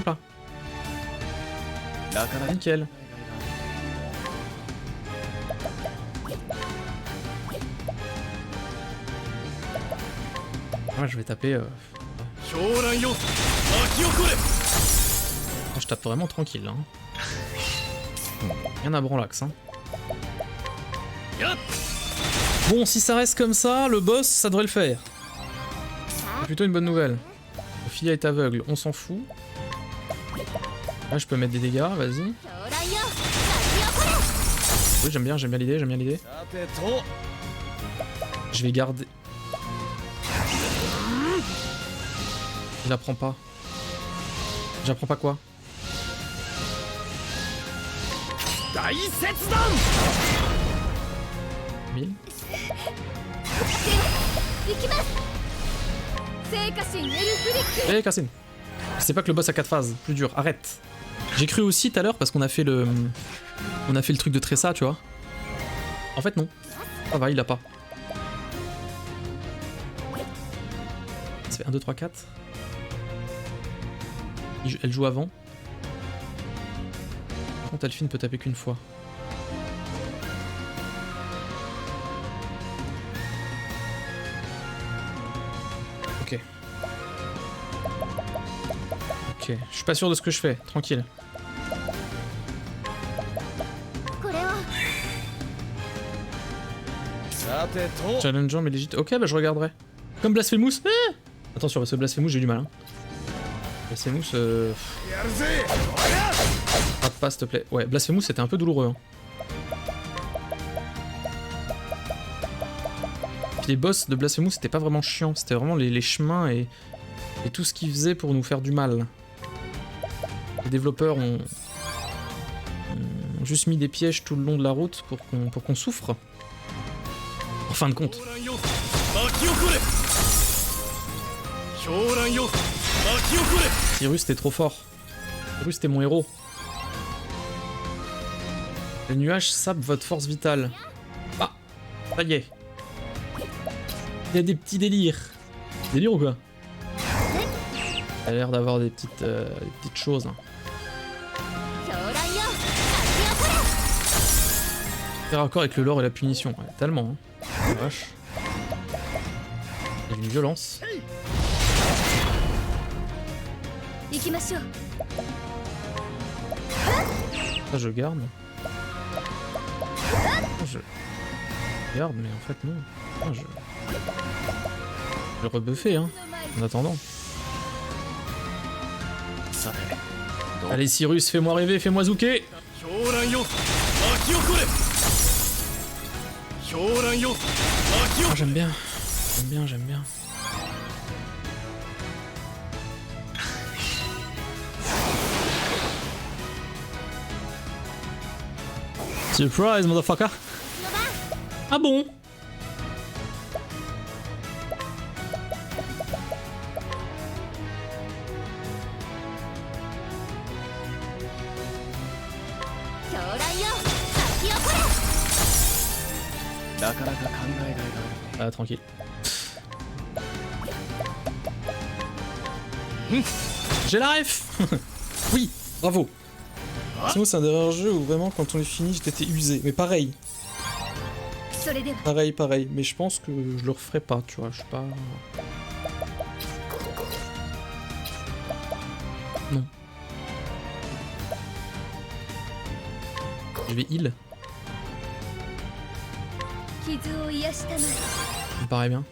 là. Nickel. Moi je vais taper... 狂乱よ巻き起これ Je tape vraiment tranquille là. Rien à branlax. Hein. Bon, si ça reste comme ça, le boss, ça devrait le faire. C'est plutôt une bonne nouvelle. Ophilia est aveugle, on s'en fout. Là, je peux mettre des dégâts, vas-y. Oui, j'aime bien l'idée, j'aime bien l'idée. さてと Je vais garder... Je la prends pas. J'apprends pas quoi? 大切断 1000. 行きます聖火神エルフリック Eh, Cassine. C'est pas que le boss a 4 phases, plus dur, arrête. J'ai cru aussi tout à l'heure parce qu'on a fait le... On a fait le truc de Tressa, tu vois. En fait, non. Ça va, il l'a pas. Ça fait 1, 2, 3, 4. Elle joue avant. Par contre, Elphine peut taper qu'une fois. Ok. Ok, je suis pas sûr de ce que je fais, tranquille. これはさてと Challengeant mais légitime. Ok, bah je regarderai. Comme Blasphemous. Ah attention, parce que Blasphemous, j'ai du mal. Hein. Blasphemous, やるぜ rate pas s'il te plaît. Ouais, Blasphemous c'était un peu douloureux. Hein. Puis les boss de Blasphemous c'était pas vraiment chiant, c'était vraiment les chemins et tout ce qu'ils faisaient pour nous faire du mal. Les développeurs ont juste mis des pièges tout le long de la route pour qu'on souffre. En fin de compte. 狂乱よ巻き起これ狂乱よ巻き起これ Cyrus t'es trop fort. Cyrus t'es mon héros. Les nuages sapent votre force vitale. Ah, ça y est. Il y a des petits délires. Délire ou quoi? Il a l'air d'avoir des petites choses. Hein. 狂乱よ巻き起これ Faire accord avec le lore et la punition. Ouais, tellement. Hein. Oh, vache. Il y a une violence. 行きましょう Ça je garde. Je garde, mais en fait non. Ah, je vais le rebuffer, hein, en attendant. さて Allez Cyrus, fais-moi rêver, fais-moi zouker. 狂乱よ巻き起これ狂乱よ巻き起こ Ah, j'aime bien. J'aime bien, j'aime bien. Surprise, motherfucker. Ah bon? Ah, tranquille. J'ai la ref. Oui, bravo. Sinon c'est un des rares jeux où vraiment quand on est fini j'étais usé. Mais pareil. Pareil. Mais je pense que je le referai pas, tu vois. Je suis pas... Non. Je vais heal. Ça me paraît bien.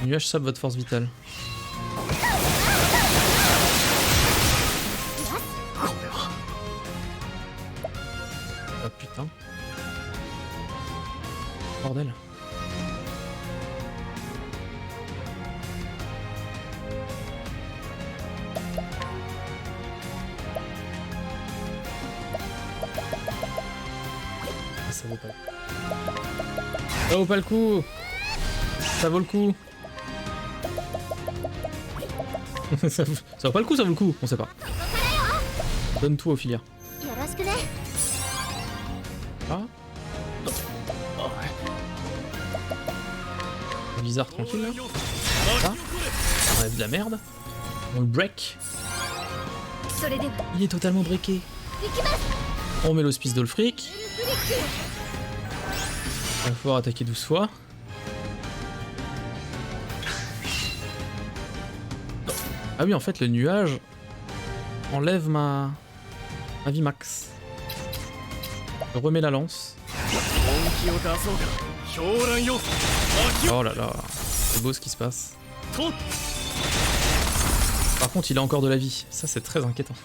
Le nuage sape votre force vitale. Ah putain. Bordel. Ça vaut pas. Ça vaut pas le coup. Ça vaut le coup. Ça vaut pas le coup, ça vaut le coup. On sait pas. Donne tout, Ophilia. Ah. Bizarre, tranquille là. Ah. On a de la merde. On le break. Il est totalement breaké. On met l'hospice d'Olfric. On va pouvoir attaquer 12 fois. Ah oui, en fait, le nuage enlève ma vie max. Je remets la lance. 本気を出そうか狂乱よ秋を Oh là là, c'est beau ce qui se passe. と Par contre, il a encore de la vie. Ça, c'est très inquiétant.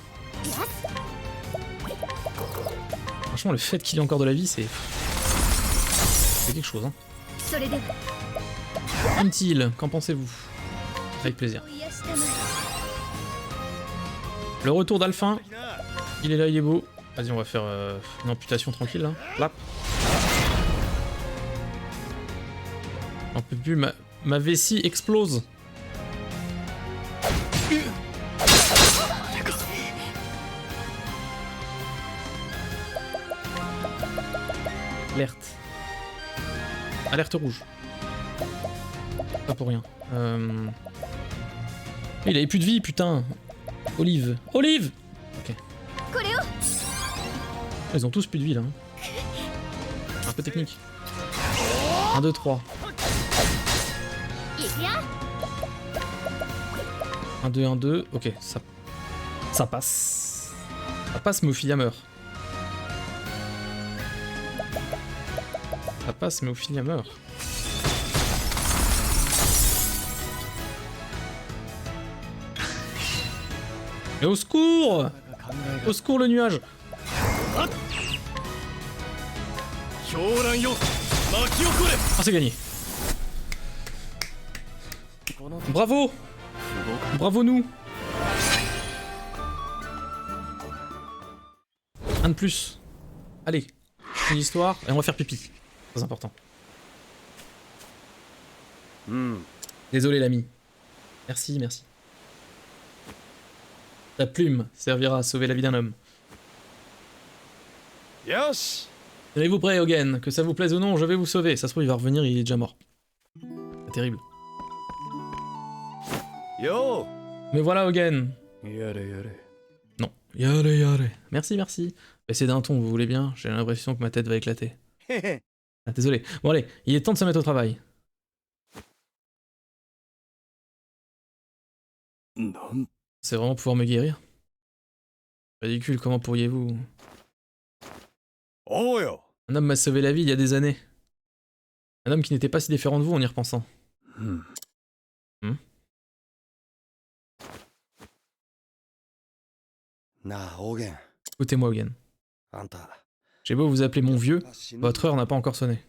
Franchement, le fait qu'il ait encore de la vie, c'est quelque chose. Hein. それでは Un petit heal, qu'en pensez-vous? Avec plaisir. 癒したまえ Le retour d'Alphin, な il est là, il est beau. Vas-y, on va faire une amputation tranquille là. Plap. J'en peux plus, ma vessie explose. Alerte. Alerte rouge. Pas pour rien. Il avait plus de vie, putain. Olive. Olive. Ok. これを Ils ont tous plus de vie là. Hein. Un peu technique. 1, 2, 3. いくよ 1, 2, 1, 2. Ok, ça passe. Ça passe, mais Ophilia meurt. Ça passe, mais Ophilia meurt. Et au secours! Au secours le nuage! 狂乱よ巻き起これ Ah, c'est gagné. この Bravo! Bravo nous! Un de plus. Allez, une histoire et on va faire pipi. Très important. うん Désolé l'ami. Merci, merci. Ta plume servira à sauver la vie d'un homme. よし Tenez-vous prêts, Hogan. Que ça vous plaise ou non, je vais vous sauver. Ça se trouve, il va revenir, il est déjà mort. C'est terrible. よ Mais voilà, Hogan. うやれやれ Non. Yare, yare. Merci, merci. Baissez d'un ton, vous voulez bien? J'ai l'impression que ma tête va éclater. へへ Ah, désolé. Bon, allez, il est temps de se mettre au travail. なん C'est vraiment pouvoir me guérir? Ridicule, comment pourriez-vous? おうよ Un homme m'a sauvé la vie il y a des années. Un homme qui n'était pas si différent de vous en y repensant. うん なあ、オーゲン。 Écoutez-moi, Hogan. あんた、 J'ai beau vous appeler mon vieux, 死ぬ votre heure n'a pas encore sonné.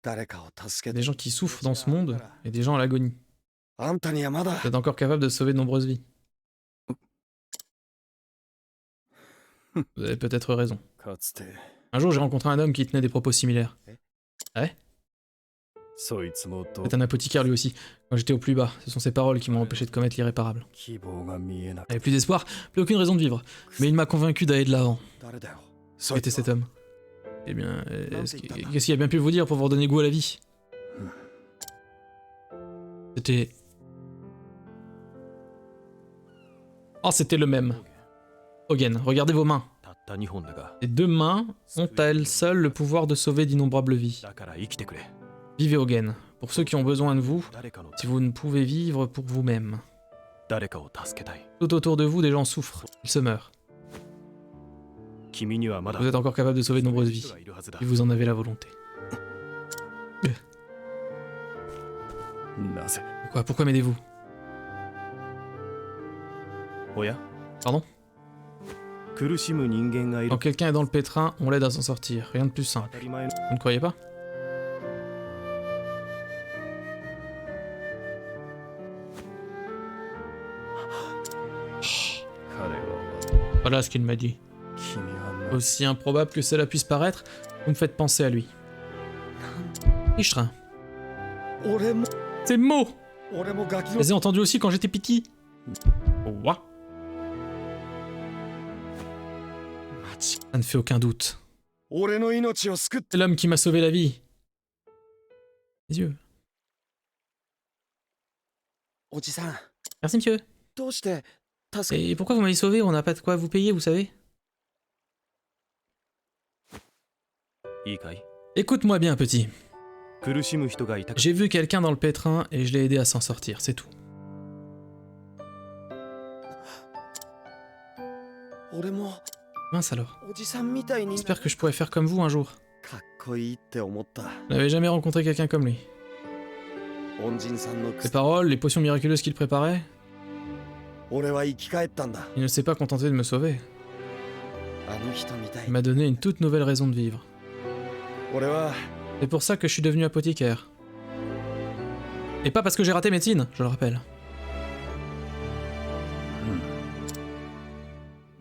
誰かを助け Des て gens qui souffrent dans ce monde et des gens à l'agonie. あんたにはまだ Vous êtes encore capable de sauver de nombreuses vies. Vous avez peut-être raison. かつて Un jour, j'ai rencontré un homme qui tenait des propos similaires. そいつもど C'est un apothicaire lui aussi. Quand j'étais au plus bas, ce sont ses paroles qui m'ont empêché de commettre l'irréparable. 希望が見えな J'avais plus d'espoir, plus aucune raison de vivre. Mais il m'a convaincu d'aller de l'avant. 誰だよ。 Qui そい était つは cet homme? Eh bien, qu'est-ce qu'il a bien pu vous dire pour vous redonner goût à la vie? C'était... Oh, c'était le même. Hogan, regardez vos mains. たった2本だが Les deux mains ont à elles seules le pouvoir de sauver d'innombrables vies. だから生きてくれ Vivez, Hogan. Pour ceux qui ont besoin de vous, 誰かの si vous ne pouvez vivre pour vous-même. 誰かを助けたい Tout autour de vous, des gens souffrent. Ils se meurent. 君にはまだ Vous êtes encore capable de sauver de nombreuses vies. 人がいるはずだ Si vous en avez la volonté. なぜ Pourquoi m'aidez-vous? おや Pardon? 苦しむ人間がいる Quand quelqu'un est dans le pétrin, on l'aide à s'en sortir. Rien de plus 当 simple. たり前の Vous ne croyez pas? 彼は Voilà ce qu'il m'a dit. 君は Aussi improbable que cela puisse paraître, vous me faites penser à lui. Ishtra. 俺も、 Ces mots! 俺もガキ Je の les ai entendus aussi quand j'étais petit. Ouah. 町。 Ça ne fait aucun doute. 俺の命を救って。 C'est l'homme qui m'a sauvé la vie. Les yeux. おじさん、 Merci, monsieur. どうして助け Et pourquoi vous m'avez sauvé? On n'a pas de quoi vous payer, vous savez? いいかい Écoute-moi bien, petit. 苦しむ人がいたか J'ai vu quelqu'un dans le pétrin et je l'ai aidé à s'en sortir, c'est tout. 俺も Mince alors. おじさんみたいに J'espère que je pourrais faire comme vous un jour. かっこいいって思った。 Je n'avais jamais rencontré quelqu'un comme lui. 恩人さんの Ses paroles, les potions miraculeuses qu'il préparait, 俺は生き返ったんだ。 il ne s'est pas contenté de me sauver. あの人みたい Il m'a donné une toute nouvelle raison de vivre. 俺は C'est pour ça que je suis devenu apothicaire. Et pas parce que j'ai raté médecine, je le rappelle.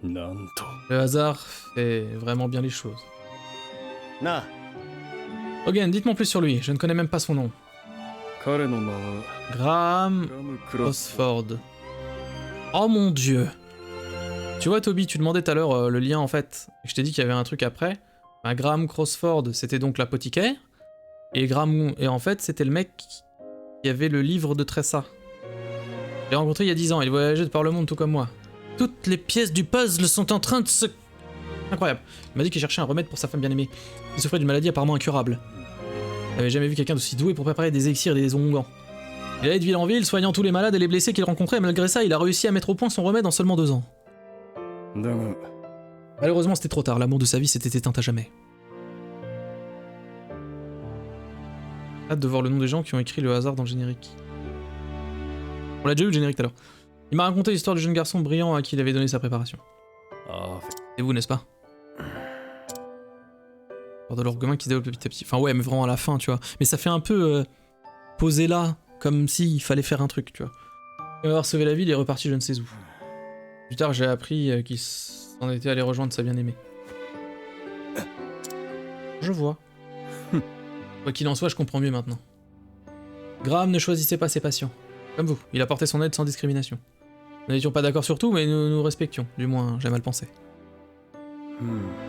なんと Le hasard fait vraiment bien les choses. なあ Hogan, dites-moi plus sur lui, je ne connais même pas son nom. 彼の名は Graham グラム・クロス Crossford. Oh mon dieu. Tu vois Toby, tu demandais tout à l'heure le lien en fait. Je t'ai dit qu'il y avait un truc après. Bah, Graham Crossford, c'était donc l'apothicaire. Et en fait, c'était le mec qui avait le livre de Tressa. Je l'ai rencontré il y a 10 ans, il voyageait de par le monde tout comme moi. Toutes les pièces du puzzle sont en train de se... Incroyable. Il m'a dit qu'il cherchait un remède pour sa femme bien-aimée. Il souffrait d'une maladie apparemment incurable. Il n'avait jamais vu quelqu'un d'aussi doué pour préparer des élixirs et des onguents. Il allait de ville en ville, soignant tous les malades et les blessés qu'il rencontrait, et malgré ça, il a réussi à mettre au point son remède en seulement 2 ans. だが Malheureusement, c'était trop tard, l'amour de sa vie s'était éteint à jamais. Hâte de voir le nom des gens qui ont écrit le hasard dans le générique. On l'a déjà eu le générique tout à l'heure. Il m'a raconté l'histoire du jeune garçon brillant à qui il avait donné sa préparation. ああ C'est vous, n'est-ce pas? De l'orgueil qui se développe petit à petit. Enfin ouais, mais vraiment à la fin, tu vois. Mais ça fait un peu posé là, comme s'il fallait faire un truc, tu vois. Il va avoir sauvé la ville et est reparti je ne sais où. Plus tard, j'ai appris qu'il s'en était allé rejoindre sa bien-aimée. Je vois. Quoi qu'il en soit, je comprends mieux maintenant. Graham ne choisissait pas ses patients. Comme vous, il apportait son aide sans discrimination. Nous n'étions pas d'accord sur tout, mais nous nous respections. Du moins, j'ai mal pensé.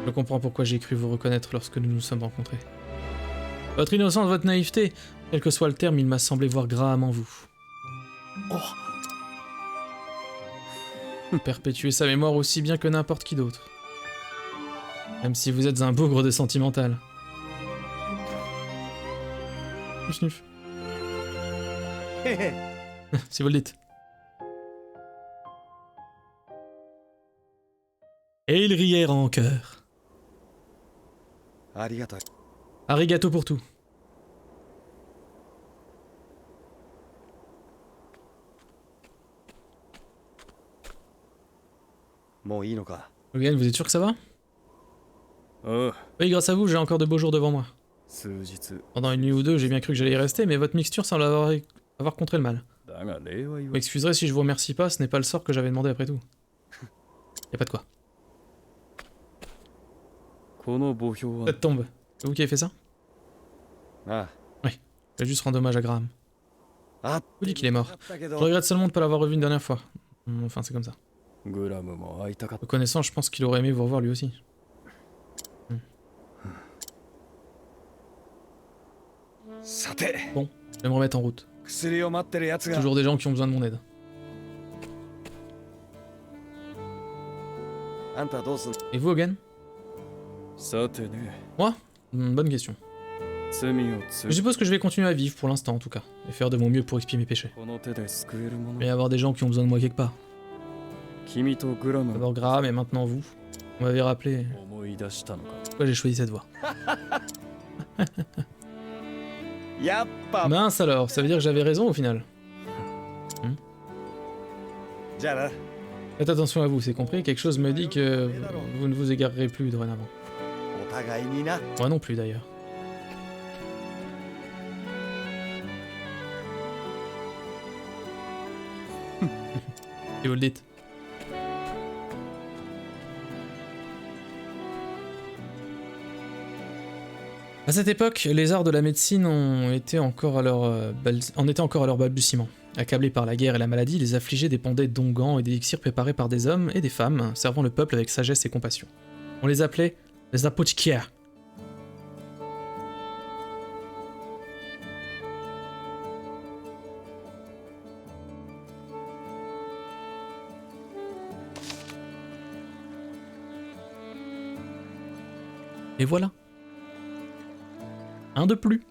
Je comprends pourquoi j'ai cru vous reconnaître lorsque nous nous sommes rencontrés. Votre innocence, votre naïveté, quel que soit le terme, il m'a semblé voir Graham en vous. Perpétuer sa mémoire aussi bien que n'importe qui d'autre. Même si vous êtes un bougre de sentimental. Snuff. Si vous le dites. Et ils rièrent en chœur. ありがとう。 Arigato pour tout. Bon, il y a quoi? Logan, vous êtes sûr que ça va? ああ Oui, grâce à vous, j'ai encore de beaux jours devant moi. 数日 Pendant une nuit ou deux, j'ai bien cru que j'allais y rester, mais votre mixture semble avoir contré le mal. だが礼は言 Vous わ m'excuserez si je vous remercie pas, ce n'est pas le sort que j'avais demandé après tout. Y a pas de quoi. この墓標は Cette tombe, c'est vous qui avez fait ça? あ Je vais juste rendre hommage à Graham. あ。あ Je vous dis qu'il est mort. ったけ Je ど。 regrette seulement de ne pas l'avoir revu une dernière fois. Enfin, c'est comme ça. グラムも会いたかっ Le connaissant, je pense qu'il aurait aimé vous revoir lui aussi. Sa te, Je vais me remettre en route. 薬を待ってるやつが。 Toujours des gens qui ont besoin de mon aide. あんたどうすん？ Et vous, Hogan? たさてね Bonne question. 罪を Je 償 suppose que je vais continuer à vivre pour l'instant en tout cas, et faire de mon mieux pour expier mes péchés. この手で救えるも Mais y の avoir des gens qui ont besoin de moi quelque part. 君とグラムを D'abord Graham et maintenant vous. Vous m'avez rappelé 思い出したのか pourquoi j'ai choisi cette voie. やっぱ。 Mince alors, ça veut dire que j'avais raison au final. じゃあな。 Faites attention à vous, c'est compris. Quelque chose me dit que vous ne vous égarerez plus dorénavant. お互いにな。 Moi non plus d'ailleurs. Et vous le dites. À cette époque, les arts de la médecine en étaient encore à leur balbutiement. Accablés par la guerre et la maladie, les affligés dépendaient d'onguents et d'élixirs préparés par des hommes et des femmes, servant le peuple avec sagesse et compassion. On les appelait les apothicaires. Et voilà. Un de plus.